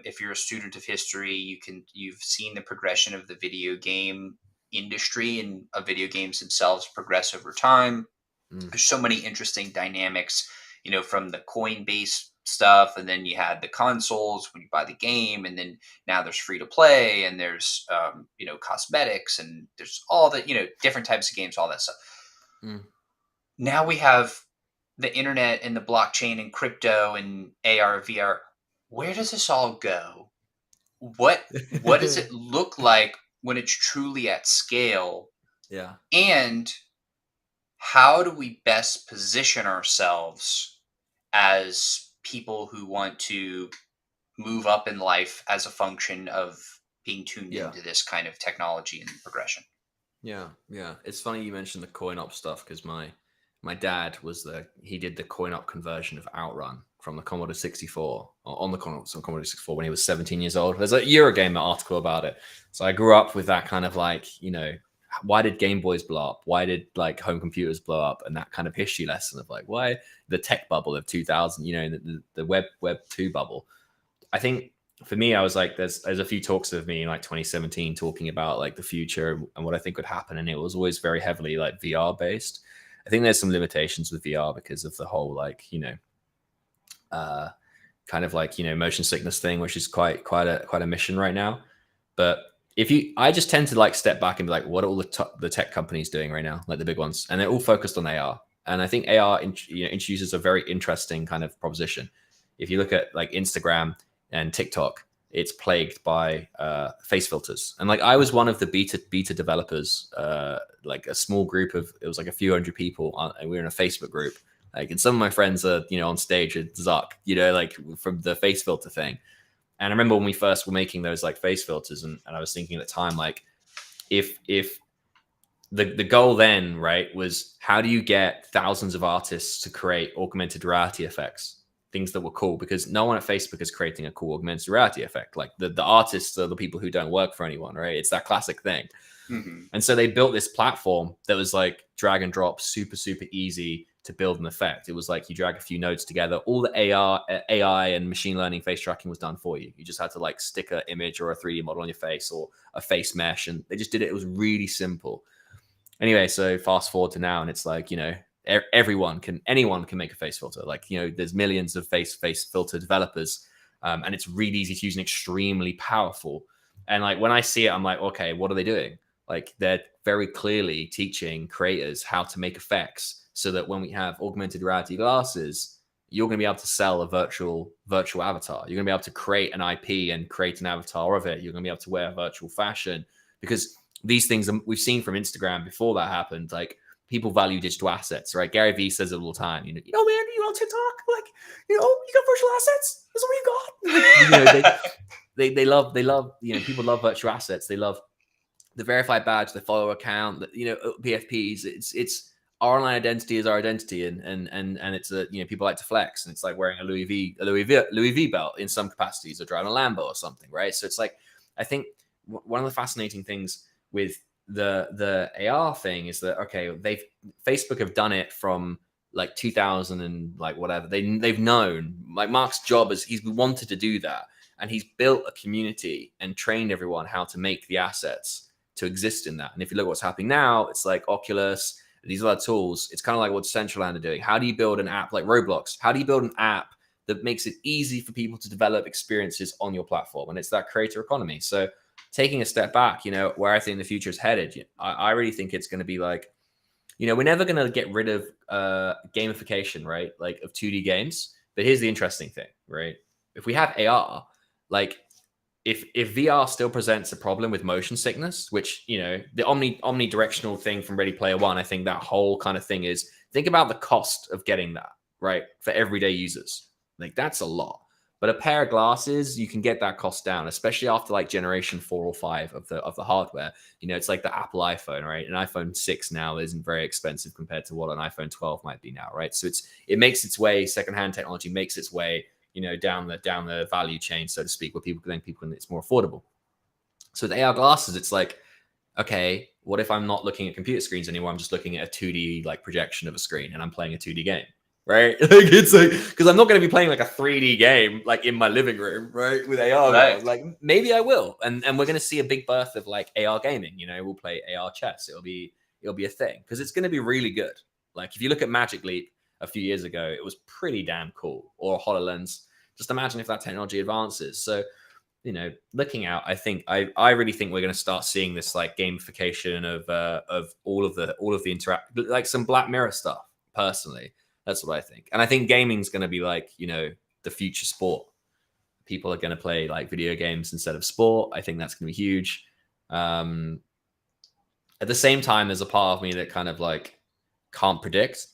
If you're a student of history, you've seen the progression of the video game industry and of video games themselves progress over time. There's so many interesting dynamics, you know, from the coin-based stuff, and then you had the consoles when you buy the game, and then now there's free to play, and there's you know, cosmetics, and there's all the, you know, different types of games, all that stuff. Now we have the internet and the blockchain and crypto and AR, VR. Where does this all go? What does it look like when it's truly at scale? Yeah. And how do we best position ourselves as people who want to move up in life as a function of being tuned into this kind of technology and progression? Yeah. It's funny you mentioned the CoinUp stuff, because my dad he did the CoinUp conversion of Outrun from the Commodore 64 on the Commodore 64 when he was 17 years old. There's a Eurogamer article about it. So I grew up with that kind of like, you know, why did Game Boys blow up? Why did like home computers blow up? And that kind of history lesson of like, why the tech bubble of 2000, you know, the WEB2 bubble. I think for me, I was like, there's a few talks of me in like 2017 talking about like the future and what I think would happen. And it was always very heavily like VR based. I think there's some limitations with VR because of the whole, like, you know, kind of like, you know, motion sickness thing, which is quite a mission right now. But I just tend to like step back and be like, what are all the tech companies doing right now? Like the big ones, and they're all focused on AR. And I think AR introduces a very interesting kind of proposition. If you look at like Instagram and TikTok, it's plagued by face filters. And like I was one of the beta developers, like a small group of, it was like a few hundred people, and we were in a Facebook group. Like, and some of my friends are, you know, on stage at Zuck, you know, like from the face filter thing. And I remember when we first were making those like face filters, and I was thinking at the time, like, if the goal then, right, was how do you get thousands of artists to create augmented reality effects, things that were cool, because no one at Facebook is creating a cool augmented reality effect. Like the artists are the people who don't work for anyone, right? It's that classic thing. And so they built this platform that was like drag and drop, super easy to build an effect. It was like you drag a few nodes together. All the AI and machine learning face tracking was done for you. You just had to like stick an image or a 3D model on your face or a face mesh, and they just did it. It was really simple. Anyway, so fast forward to now, and it's like, you know, anyone can make a face filter. Like, you know, there's millions of face filter developers, and it's really easy to use and extremely powerful. And like when I see it, I'm like, okay, what are they doing? Like they're very clearly teaching creators how to make effects so that when we have augmented reality glasses, you're going to be able to sell a virtual avatar. You're going to be able to create an IP and create an avatar of it. You're going to be able to wear virtual fashion, because these things we've seen from Instagram before that happened. Like people value digital assets, right? Gary Vee says it all the time. Man, you on TikTok? Like, you got virtual assets. That's what you got. They love, people love virtual assets. They love the verified badge, the follower account, PFPs. It's our online identity is our identity, and it's people like to flex, and it's like wearing a Louis V belt in some capacities, or driving a Lambo or something, right? So it's like, I think one of the fascinating things with the AR thing is that, okay, Facebook have done it from like 2000 and like whatever. They've known, like Mark's job is he's wanted to do that, and he's built a community and trained everyone how to make the assets to exist in that. And if you look at what's happening now, it's like Oculus, these other tools. It's kind of like what Decentraland are doing. How do you build an app like Roblox? How do you build an app that makes it easy for people to develop experiences on your platform? And it's that creator economy. So taking a step back, where I think the future is headed, I really think it's going to be like, we're never going to get rid of gamification, right? Like of 2D games. But here's the interesting thing, right? If we have AR, like if VR still presents a problem with motion sickness, which, the omnidirectional thing from Ready Player One, I think that whole kind of thing is, think about the cost of getting that, right? For everyday users. Like that's a lot. But a pair of glasses, you can get that cost down, especially after like generation 4 or 5 of the hardware. It's like the Apple iPhone, right? An iPhone 6 now isn't very expensive compared to what an iPhone 12 might be now, right? So it makes its way, secondhand technology makes its way, down the value chain, so to speak, where people it's more affordable. So with AR glasses, it's like, okay, what if I'm not looking at computer screens anymore? I'm just looking at a 2D like projection of a screen, and I'm playing a 2D game. Right? Like it's like, because I'm not going to be playing like a 3D game like in my living room, right? With AR, right. Like maybe I will, and we're going to see a big birth of like AR gaming. We'll play AR chess. It'll be a thing, because it's going to be really good. Like if you look at Magic Leap a few years ago, it was pretty damn cool. Or HoloLens. Just imagine if that technology advances. So, looking out, I really think we're going to start seeing this like gamification of all of the interact, like some Black Mirror stuff. Personally, that's what I think. And I think gaming's going to be like, the future sport. People are going to play like video games instead of sport. I think that's going to be huge. At the same time, there's a part of me that kind of like can't predict,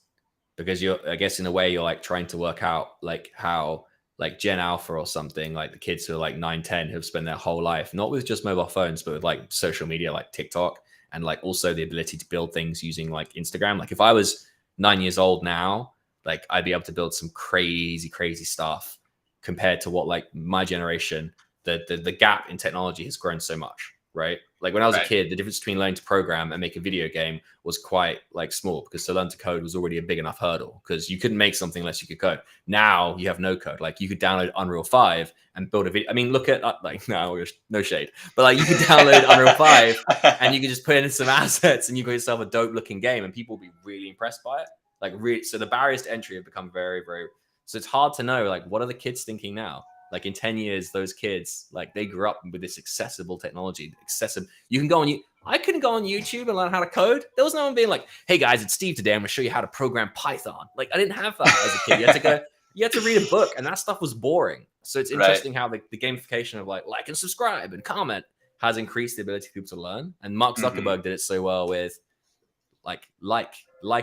because I guess in a way you're like trying to work out like how like Gen Alpha or something, like the kids who are like 9, 10 who've spent their whole life, not with just mobile phones, but with like social media, like TikTok, and like also the ability to build things using like Instagram. Like if I was 9 years old now, like I'd be able to build some crazy stuff compared to what like my generation, the gap in technology has grown so much, right? Like when I was a kid, the difference between learning to program and make a video game was quite like small, because to learn to code was already a big enough hurdle, because you couldn't make something unless you could code. Now you have no code. Like you could download Unreal 5 and build a video. I mean, look at like, no shade, but like you could download Unreal 5 and you could just put in some assets and you got yourself a dope looking game, and people will be really impressed by it. Like really, so the barriers to entry have become very, very, so it's hard to know like what are the kids thinking now. Like in 10 years, those kids, like they grew up with this accessible technology. You can go on, I couldn't go on YouTube and learn how to code. There was no one being like, hey guys, it's Steve today. I'm gonna show you how to program Python. Like I didn't have that as a kid. You had to read a book, and that stuff was boring. So it's interesting how the gamification of like and subscribe and comment has increased the ability for people to learn. And Mark Zuckerberg did it so well with like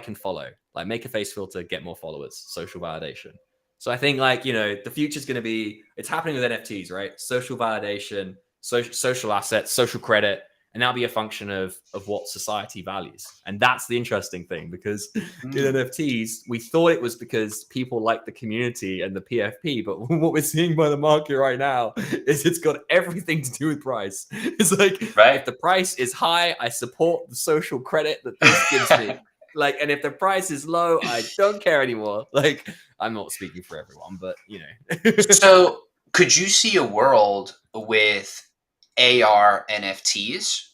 and follow, like make a face filter, get more followers, social validation. So I think like, the future is going to be, it's happening with NFTs, right? Social validation, social assets, social credit, and that'll be a function of what society values. And that's the interesting thing, because in NFTs, we thought it was because people like the community and the PFP, but what we're seeing by the market right now is it's got everything to do with price. It's like, if the price is high, I support the social credit that this gives me. Like, and if the price is low, I don't care anymore. Like, I'm not speaking for everyone, but So could you see a world with AR NFTs?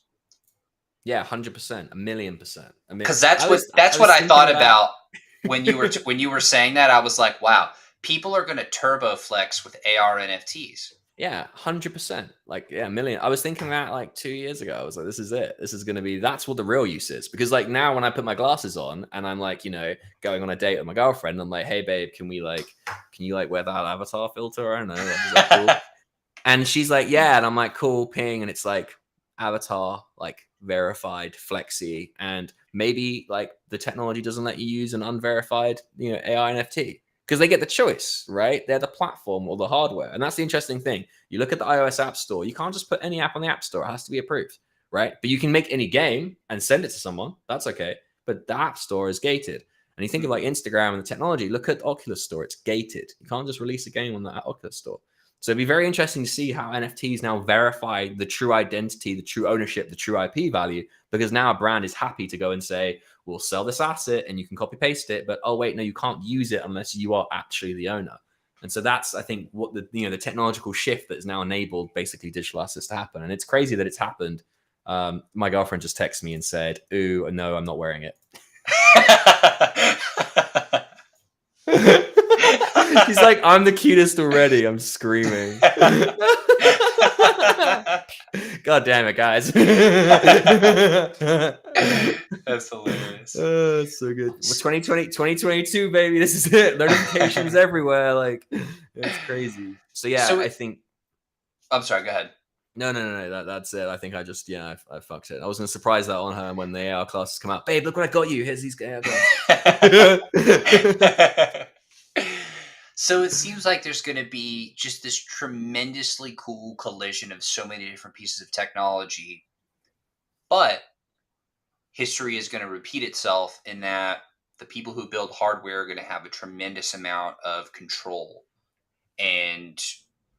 Yeah, 100%, 1,000,000%. Because that's what I thought about when you were saying that. I was like, wow, people are going to turbo flex with AR NFTs. Yeah, 100%. Like, yeah, a million. I was thinking that like 2 years ago. I was like, this is it. This is going to be, that's what the real use is. Because like now when I put my glasses on and I'm like, you know, going on a date with my girlfriend, I'm like, hey babe, can you like wear that avatar filter? I don't know. Like, is that cool? And she's like, yeah. And I'm like, cool, ping. And it's like avatar, like verified, flexi. And maybe like the technology doesn't let you use an unverified, you know, AI NFT because they get the choice, right? They're the platform or the hardware. And that's the interesting thing. You look at the iOS App Store, you can't just put any app on the App Store. It has to be approved, right? But you can make any game and send it to someone. That's okay. But the App Store is gated. And you think of like Instagram and the technology, look at Oculus Store, it's gated. You can't just release a game on that Oculus Store. So it'd be very interesting to see how NFTs now verify the true identity, the true ownership, the true IP value, because now a brand is happy to go and say, we'll sell this asset and you can copy paste it, but oh wait, no, you can't use it unless you are actually the owner. And so that's, I think, what the technological shift that has now enabled basically digital assets to happen. And it's crazy that it's happened. My girlfriend just texted me and said, ooh, no, I'm not wearing it. She's like, I'm the cutest already. I'm screaming. God damn it, guys. That's hilarious. Oh, it's so good. 2022, baby. This is it. Notifications everywhere. Like, it's crazy. So, yeah, I think. I'm sorry, go ahead. No. That's it. I think I just, I fucked it. I was going to surprise that on her when the AR classes come out. Babe, look what I got you. Here's these AR classes. So it seems like there's going to be just this tremendously cool collision of so many different pieces of technology. But history is going to repeat itself in that the people who build hardware are going to have a tremendous amount of control. And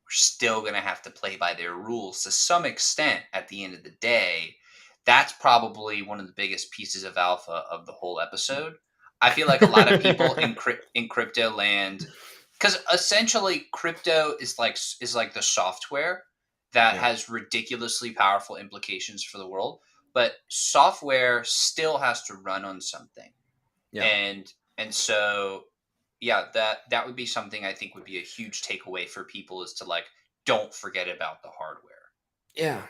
we're still going to have to play by their rules to some extent at the end of the day. That's probably one of the biggest pieces of alpha of the whole episode. I feel like a lot of people in crypto land, because essentially crypto is like the software that has ridiculously powerful implications for the world, but software still has to run on something. Yeah. And so that would be something I think would be a huge takeaway for people, is to like, don't forget about the hardware. Yeah.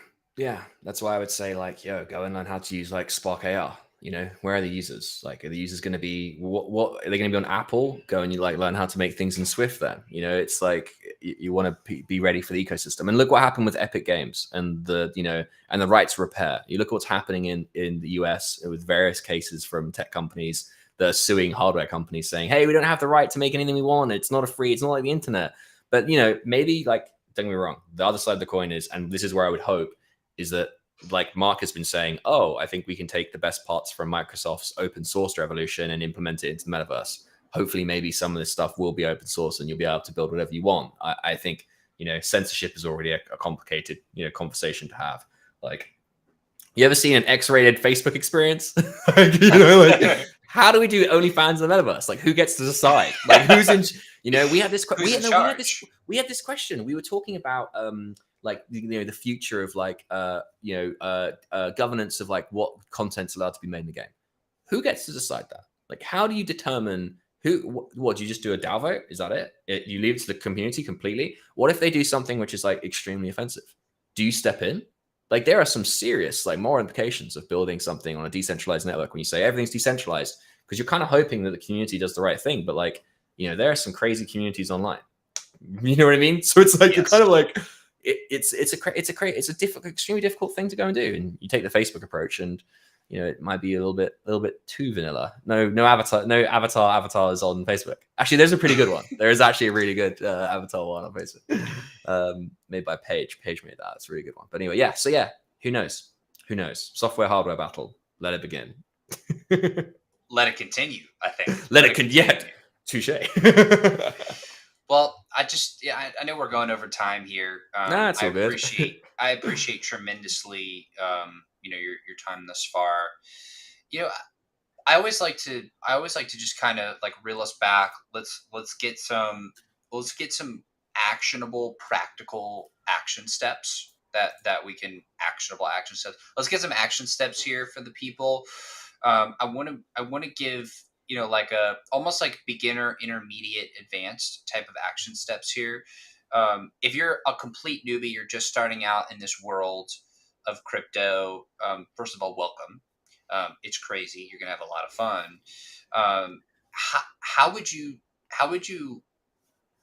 That's why I would say like, go and learn how to use like Spark AR. You know, where are the users? Like, are the users going to be, what are they going to be on Apple? Go and you like learn how to make things in Swift then. You know, it's like you want to be ready for the ecosystem. And look what happened with Epic Games and the right to repair. You look at what's happening in the US with various cases from tech companies that are suing hardware companies saying, hey, we don't have the right to make anything we want. It's not it's not like the internet. But, maybe like, don't get me wrong, the other side of the coin is, and this is where I would hope, is that like Mark has been saying, I think we can take the best parts from Microsoft's open source revolution and implement it into the metaverse. Hopefully, maybe some of this stuff will be open source and you'll be able to build whatever you want. I think, censorship is already a complicated, conversation to have. Like, you ever seen an X-rated Facebook experience? How do we do OnlyFans in the metaverse? Like, who gets to decide? Like, who's in? We had this. We had this question. We were talking about like the future of like governance of like what content's allowed to be made in the game. Who gets to decide that? Like, how do you determine who? What do you just do a DAO vote? Is that it? You leave it to the community completely? What if they do something which is like extremely offensive? Do you step in? Like, there are some serious like moral implications of building something on a decentralized network when you say everything's decentralized, because you're kind of hoping that the community does the right thing. But like, there are some crazy communities online. You know what I mean? So it's like, you're kind of like, it's a extremely difficult thing to go and do. And you take the Facebook approach, and it might be a little bit too vanilla. No avatars on Facebook. Actually, there's a pretty good one. There is actually a really good avatar one on Facebook, made by Paige. Paige made that. It's a really good one. But anyway, yeah. So yeah, who knows? Software hardware battle. Let it begin. Let it continue, I think. Let it continue. Yeah. Touche. Well, I know we're going over time here. It's all good. I appreciate tremendously, your time thus far. I always like to just kind of like reel us back. Let's get some actionable, practical action steps that we can actionable action steps. Let's get some action steps here for the people. I want to give like almost like beginner, intermediate, advanced type of action steps here. If you're a complete newbie, you're just starting out in this world of crypto. First of all, welcome. It's crazy. You're gonna have a lot of fun. How would you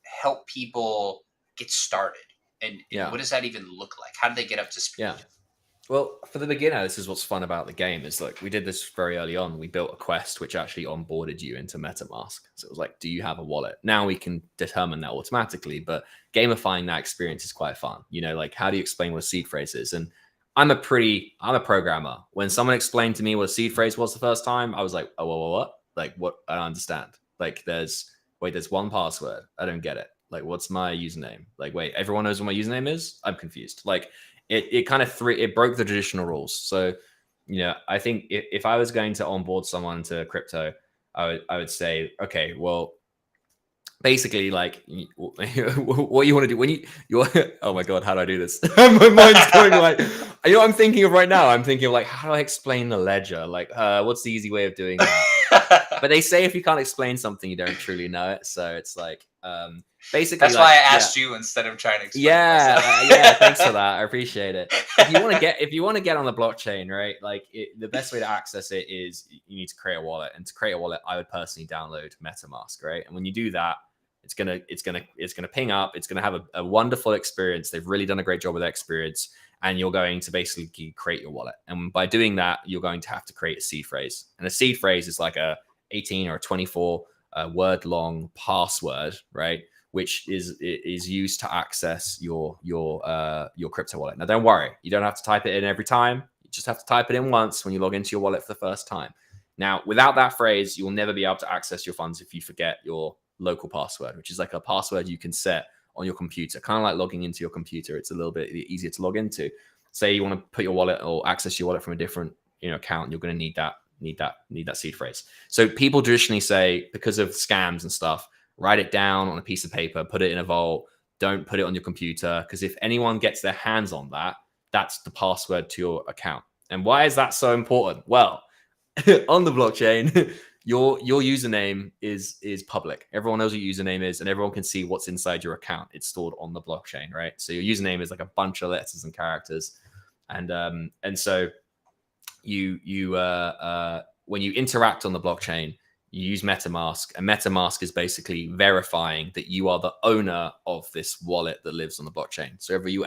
help people get started? And what does that even look like? How do they get up to speed? Yeah. Well, for the beginner, this is what's fun about the game is like we did this very early on. We built a quest which actually onboarded you into MetaMask. So it was like, do you have a wallet? Now we can determine that automatically, but gamifying that experience is quite fun. Like how do you explain what a seed phrase is? And I'm a programmer. When someone explained to me what a seed phrase was the first time, I was like, oh, what? Like what? I don't understand. Like there's one password. I don't get it. Like what's my username? Like, wait, everyone knows what my username is? I'm confused. Like it kind of it broke the traditional rules. So, I think if I was going to onboard someone to crypto, I would say, okay, well, basically, like, what you want to do when you oh my god, how do I do this? My mind's going like, what I'm thinking of right now. I'm thinking of like, how do I explain the ledger? Like, what's the easy way of doing that? But they say if you can't explain something, you don't truly know it. So it's like, basically, that's why I asked you instead of trying to explain. Yeah, thanks for that. I appreciate it. If you want to get on the blockchain, right? Like the best way to access it is you need to create a wallet, and to create a wallet, I would personally download MetaMask, right? And when you do that, it's gonna ping up. It's gonna have a wonderful experience. They've really done a great job with that experience, and you're going to basically create your wallet. And by doing that, you're going to have to create a seed phrase. And a seed phrase is like a 18 or 24 word long password, right? Which is used to access your crypto wallet. Now, don't worry, you don't have to type it in every time. You just have to type it in once when you log into your wallet for the first time. Now, without that phrase, you'll never be able to access your funds if you forget your local password, which is like a password you can set on your computer, kind of like logging into your computer. It's a little bit easier to log into. Say you want to put your wallet or access your wallet from a different account, you're going to need that seed phrase. So people traditionally say, because of scams and stuff, write it down on a piece of paper, put it in a vault, don't put it on your computer, because if anyone gets their hands on that, that's the password to your account. And why is that so important? Well, on the blockchain, your username is public. Everyone knows what your username is, and everyone can see what's inside your account. It's stored on the blockchain, right? So your username is like a bunch of letters and characters, and so you when you interact on the blockchain, you use MetaMask, and MetaMask is basically verifying that you are the owner of this wallet that lives on the blockchain. So whenever you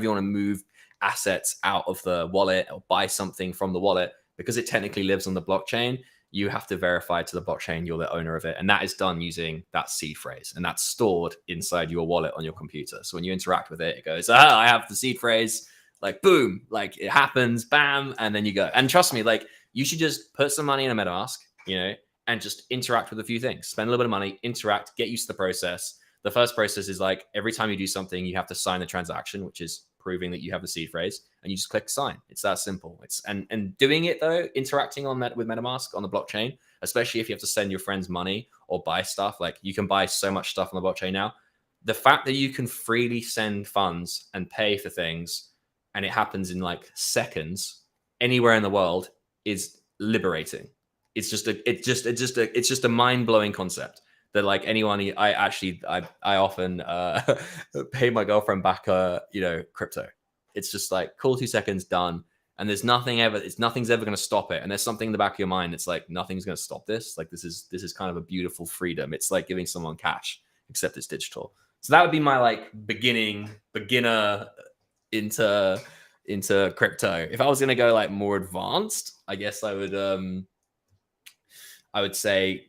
want to move assets out of the wallet or buy something from the wallet, because it technically lives on the blockchain, you have to verify to the blockchain you're the owner of it. And that is done using that seed phrase, and that's stored inside your wallet on your computer. So when you interact with it, it goes, I have the seed phrase, like boom, like it happens, bam, and then you go. And trust me, like you should just put some money in a MetaMask, and just interact with a few things. Spend a little bit of money, interact, get used to the process. The first process is like every time you do something, you have to sign the transaction, which is proving that you have the seed phrase, and you just click sign. It's that simple. And doing it though, interacting with MetaMask on the blockchain, especially if you have to send your friends money or buy stuff, like you can buy so much stuff on the blockchain now. The fact that you can freely send funds and pay for things, and it happens in like seconds anywhere in the world, is liberating. It's just a mind-blowing concept that like anyone, I often pay my girlfriend back crypto. It's just like cool, 2 seconds, done. And nothing's ever going to stop it. And there's something in the back of your mind that's like, nothing's going to stop this. Like this is kind of a beautiful freedom. It's like giving someone cash, except it's digital. So that would be my like beginner into crypto. If I was going to go like more advanced, I guess I would say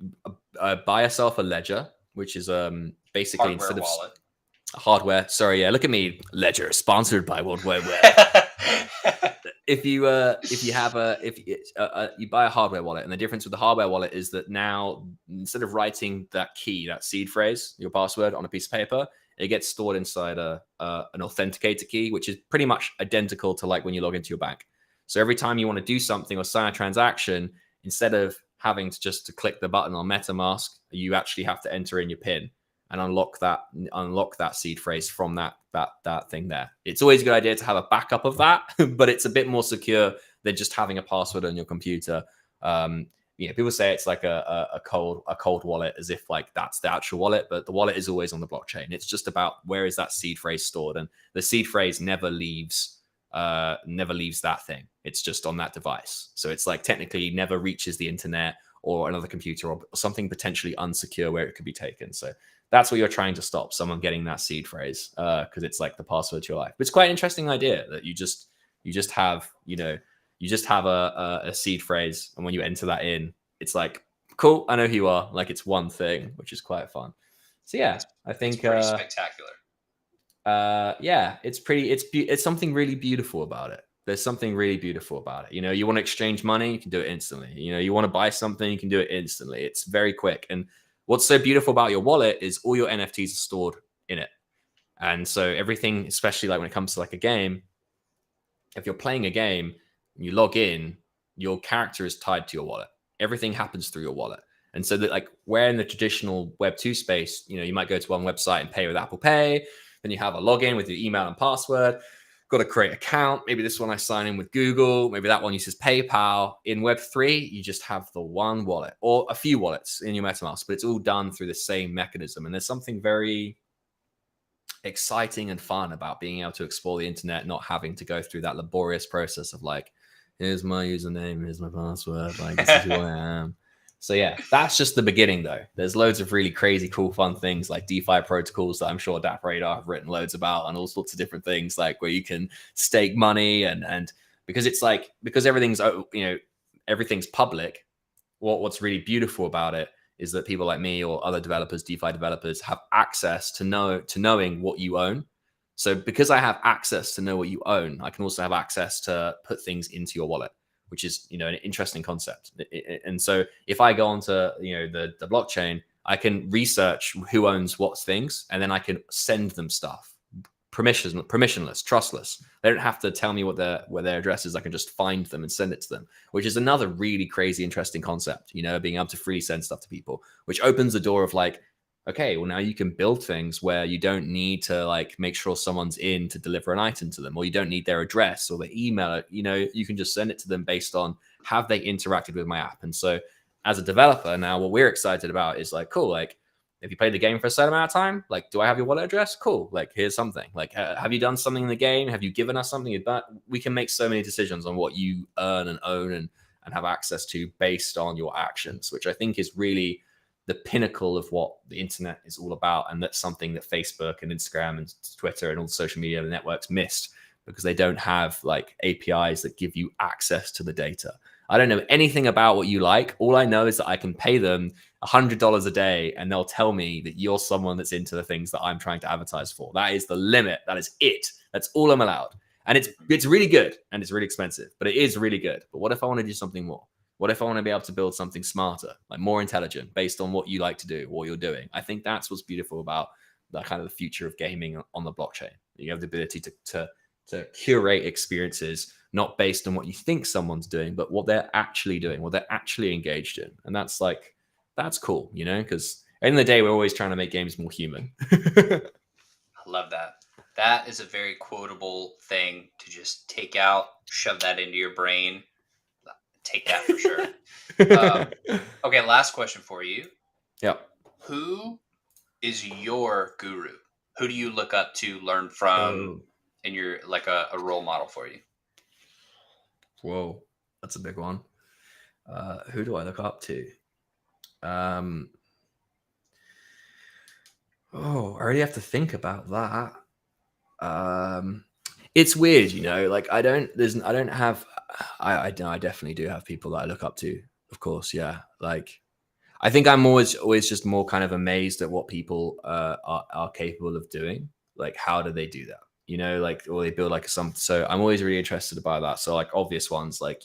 buy yourself a ledger, which is basically hardware instead of wallet. Hardware. Sorry, yeah. Look at me, Ledger, sponsored by World Wide Web. If you buy a hardware wallet, and the difference with the hardware wallet is that now instead of writing that seed phrase, your password on a piece of paper, it gets stored inside an authenticator key, which is pretty much identical to like when you log into your bank. So every time you want to do something or sign a transaction, instead of having to click the button on MetaMask, you actually have to enter in your PIN and unlock that seed phrase from that thing there. It's always a good idea to have a backup of that, but it's a bit more secure than just having a password on your computer. people say it's like a cold wallet, as if like that's the actual wallet, but the wallet is always on the blockchain. It's just about where is that seed phrase stored, and the seed phrase never leaves that thing. It's just on that device. So it's like technically never reaches the internet or another computer or something potentially unsecure where it could be taken. So that's what you're trying to stop, someone getting that seed phrase, because it's like the password to your life. But it's quite an interesting idea that you just have, a seed phrase, and when you enter that in, it's like, cool, I know who you are. Like, it's one thing, which is quite fun. So yeah, I think it's pretty spectacular. It's something really beautiful about it. There's something really beautiful about it. You want to exchange money, you can do it instantly. You want to buy something, you can do it instantly. It's very quick. And what's so beautiful about your wallet is all your NFTs are stored in it. And so everything, especially like when it comes to like a game, if you're playing a game and you log in, your character is tied to your wallet. Everything happens through your wallet. And so that, like, where in the traditional Web2 space, you might go to one website and pay with Apple Pay. Then you have a login with your email and password. Got to create an account. Maybe this one I sign in with Google. Maybe that one uses PayPal. In Web3, you just have the one wallet or a few wallets in your MetaMask, but it's all done through the same mechanism. And there's something very exciting and fun about being able to explore the internet, not having to go through that laborious process of like, here's my username, here's my password, like this is who I am. So yeah, that's just the beginning though. There's loads of really crazy, cool, fun things like DeFi protocols that I'm sure DappRadar have written loads about, and all sorts of different things like where you can stake money and because it's like, because everything's public. What's really beautiful about it is that people like me or other developers, DeFi developers, have access to knowing what you own. So because I have access to know what you own, I can also have access to put things into your wallet, which is, an interesting concept. And so if I go onto, the blockchain, I can research who owns what things, and then I can send them stuff. Permissionless, trustless. They don't have to tell me what their address is. I can just find them and send it to them, which is another really crazy, interesting concept, being able to freely send stuff to people, which opens the door of like, okay, well, now you can build things where you don't need to like make sure someone's in to deliver an item to them, or you don't need their address or their email. You can just send it to them based on have they interacted with my app. And so as a developer now, what we're excited about is like, cool, like if you played the game for a certain amount of time, like, do I have your wallet address? Cool. Like, here's something. Like, have you done something in the game? Have you given us something? But we can make so many decisions on what you earn and own and have access to based on your actions, which I think is really the pinnacle of what the internet is all about. And that's something that Facebook and Instagram and Twitter and all the social media networks missed, because they don't have like APIs that give you access to the data. I don't know anything about what you like. All I know is that I can pay them $100 a day and they'll tell me that you're someone that's into the things that I'm trying to advertise for. That is the limit. That is it. That's all I'm allowed. And it's really good and it's really expensive, but it is really good. But what if I want to do something more? What if I want to be able to build something smarter, like more intelligent, based on what you like to do, what you're doing? I think that's what's beautiful about the kind of the future of gaming on the blockchain. You have the ability to curate experiences, not based on what you think someone's doing, but what they're actually doing, what they're actually engaged in. And that's cool, because at the end of the day, we're always trying to make games more human. I love that. That is a very quotable thing to just take out, shove that into your brain. Take that for sure. Okay, last question for you. Yeah. Who is your guru? Who do you look up to, learn from, and you're like a role model for you? Whoa, that's a big one. Who do I look up to? I already have to think about that. It's weird, like I definitely do have people that I look up to, of course. Yeah. Like, I think I'm always just more kind of amazed at what people are capable of doing. Like, how do they do that? Like, or they build like so I'm always really interested about that. So like obvious ones, like,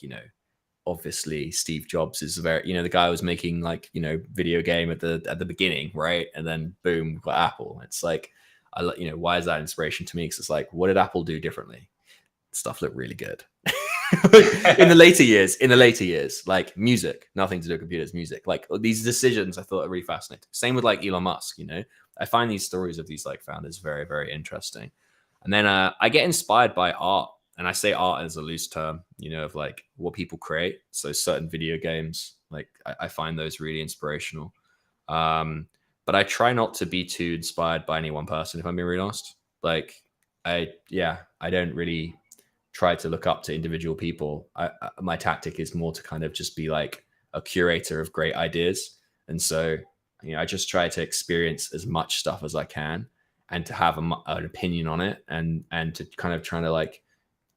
obviously Steve Jobs is the guy who was making like, video game at the beginning, right? And then boom, we've got Apple. It's like, why is that inspiration to me? Because it's like, what did Apple do differently? Stuff looked really good. in the later years, like music, nothing to do with computers, music, like these decisions I thought are really fascinating. Same with like Elon Musk, I find these stories of these like founders very, very interesting. And then I get inspired by art, and I say art as a loose term, of like what people create. So certain video games, Like I find those really inspirational. But I try not to be too inspired by any one person, if I'm being really honest. Like I don't really try to look up to individual people. My tactic is more to kind of just be like a curator of great ideas. And so, I just try to experience as much stuff as I can and to have an opinion on it and to kind of trying to like,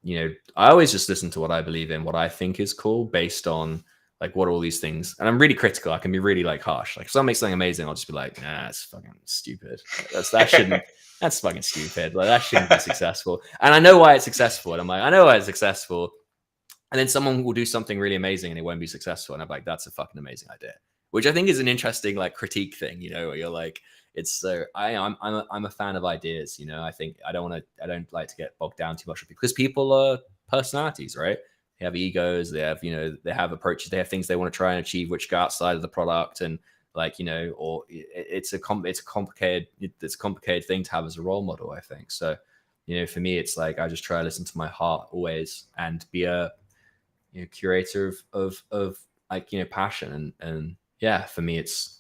I always just listen to what I believe in, what I think is cool based on like what are all these things. And I'm really critical. I can be really like harsh. Like if someone makes something amazing, I'll just be like, nah, it's fucking stupid. That's fucking stupid. Like that shouldn't be successful. And I know why it's successful. And I'm like, I know why it's successful. And then someone will do something really amazing and it won't be successful. And I'm like, that's a fucking amazing idea. Which I think is an interesting like critique thing, where you're like, it's so I'm a fan of ideas, I think I don't like to get bogged down too much because people are personalities, right? They have egos, they have, they have approaches, they have things they want to try and achieve which go outside of the product, and like, or it's a complicated thing to have as a role model, I think. So, for me, it's like I just try to listen to my heart always and be a curator of like, passion and yeah, for me, it's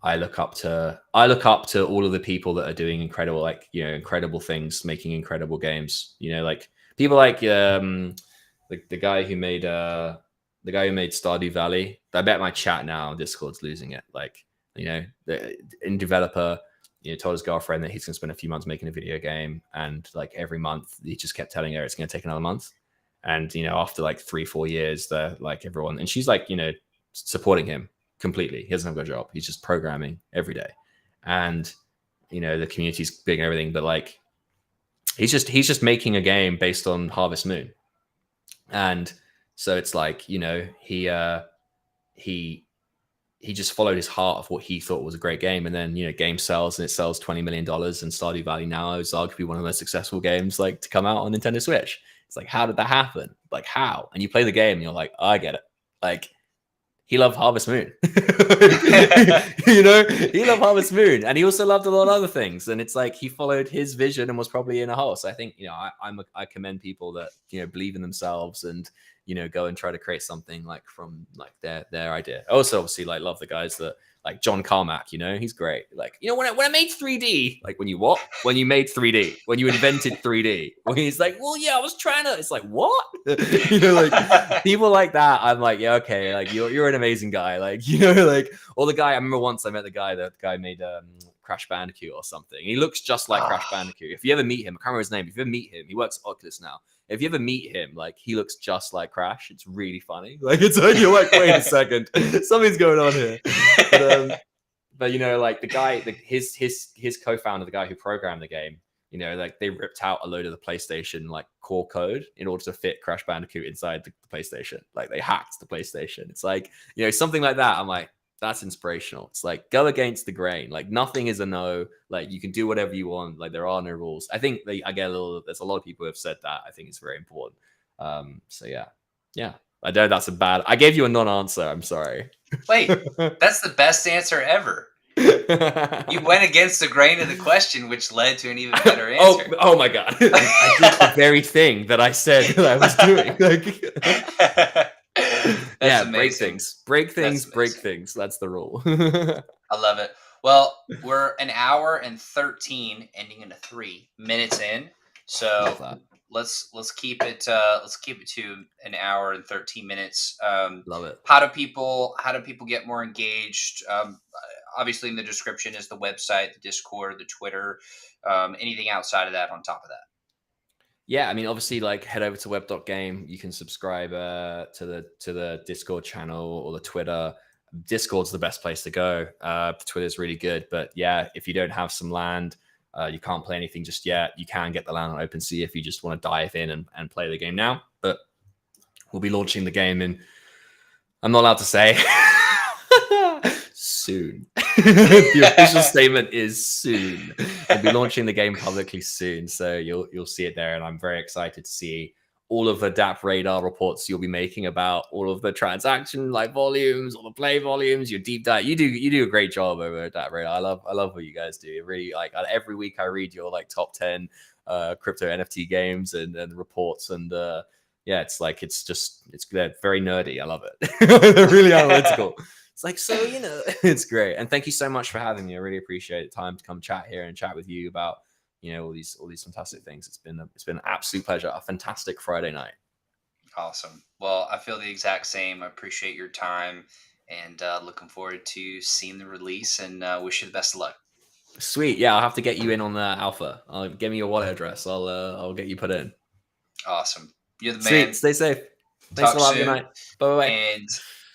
I look up to all of the people that are doing incredible, like, incredible things, making incredible games. Like people like the guy who made Stardew Valley. I bet my chat now on Discord's losing it. Like, the developer, told his girlfriend that he's gonna spend a few months making a video game, and like every month he just kept telling her it's gonna take another month. And after like 3-4 years, they're like everyone, and she's like, supporting him completely. He doesn't have a job. He's just programming every day. And, the community's big and everything, but like, he's just making a game based on Harvest Moon. And so it's like, he just followed his heart of what he thought was a great game. And then, game sells and it sells $20 million. And Stardew Valley now is arguably one of the most successful games like to come out on Nintendo Switch. It's like, how did that happen? Like how? And you play the game and you're like, oh, I get it. Like, he loved Harvest Moon. He loved Harvest Moon. And he also loved a lot of other things. And it's like he followed his vision and was probably in a hole. So I think, I commend people that, believe in themselves and, go and try to create something like from like their idea. I also obviously like love the guys that like John Carmack, he's great. Like, when I made 3D, like when you made 3D, when you invented 3D, when he's like, well, yeah, I was trying to, it's like, what? Like people like that. I'm like, yeah, okay. Like you're an amazing guy. Like, like, or the guy, I remember once I met the guy made Crash Bandicoot or something. He looks just like Crash Bandicoot. If you ever meet him, I can't remember his name. If you ever meet him, he works at Oculus now. If you ever meet him, like he looks just like Crash. It's really funny. Like it's like you're like, wait a second, something's going on here. But like the guy, his co-founder, the guy who programmed the game, like they ripped out a load of the PlayStation like core code in order to fit Crash Bandicoot inside the PlayStation. Like they hacked the PlayStation. It's like something like that. I'm like, that's inspirational. It's like go against the grain. Like nothing is a no. Like you can do whatever you want. Like there are no rules. I think there's a lot of people who have said that. I think it's very important. So yeah. I know that's I gave you a non-answer. I'm sorry. Wait, that's the best answer ever. You went against the grain of the question, which led to an even better answer. Oh my God. I did the very thing that I said that I was doing. Like, yeah, amazing. Break things. That's the rule. I love it. Well, we're an hour and 13, ending into 3 minutes in. So let's keep it to an hour and 13 minutes. Love it. How do people get more engaged? Obviously in the description is the website, the Discord, the Twitter, anything outside of that on top of that. Yeah, I mean, obviously, like head over to web.game. You can subscribe to the Discord channel or the Twitter. Discord's the best place to go. Twitter's really good, but yeah, if you don't have some land, you can't play anything just yet. You can get the land on OpenSea if you just want to dive in and play the game now. But we'll be launching the game in. I'm not allowed to say. Soon. The official statement is soon. We'll be launching the game publicly soon, so you'll see it there, and I'm very excited to see all of the DappRadar reports you'll be making about all of the transaction like volumes, all the play volumes, your deep dive. You do a great job over at DappRadar. I love what you guys do. It really, like, every week I read your like top 10 crypto NFT games and reports, and yeah, it's like they're very nerdy. I love it. They're really analytical. It's like, so it's great. And thank you so much for having me. I really appreciate the time to come chat here and chat with you about all these fantastic things. It's been an absolute pleasure. A fantastic Friday night. Awesome. Well, I feel the exact same. I appreciate your time, and looking forward to seeing the release, and wish you the best of luck. Sweet. Yeah, I'll have to get you in on the alpha. Give me your wallet address. I'll get you put in. Awesome. You're the man. Sweet. Stay safe. Thanks a lot. Good night. Bye-bye. And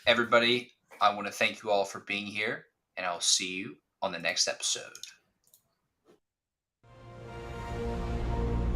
everybody, I want to thank you all for being here, and I'll see you on the next episode.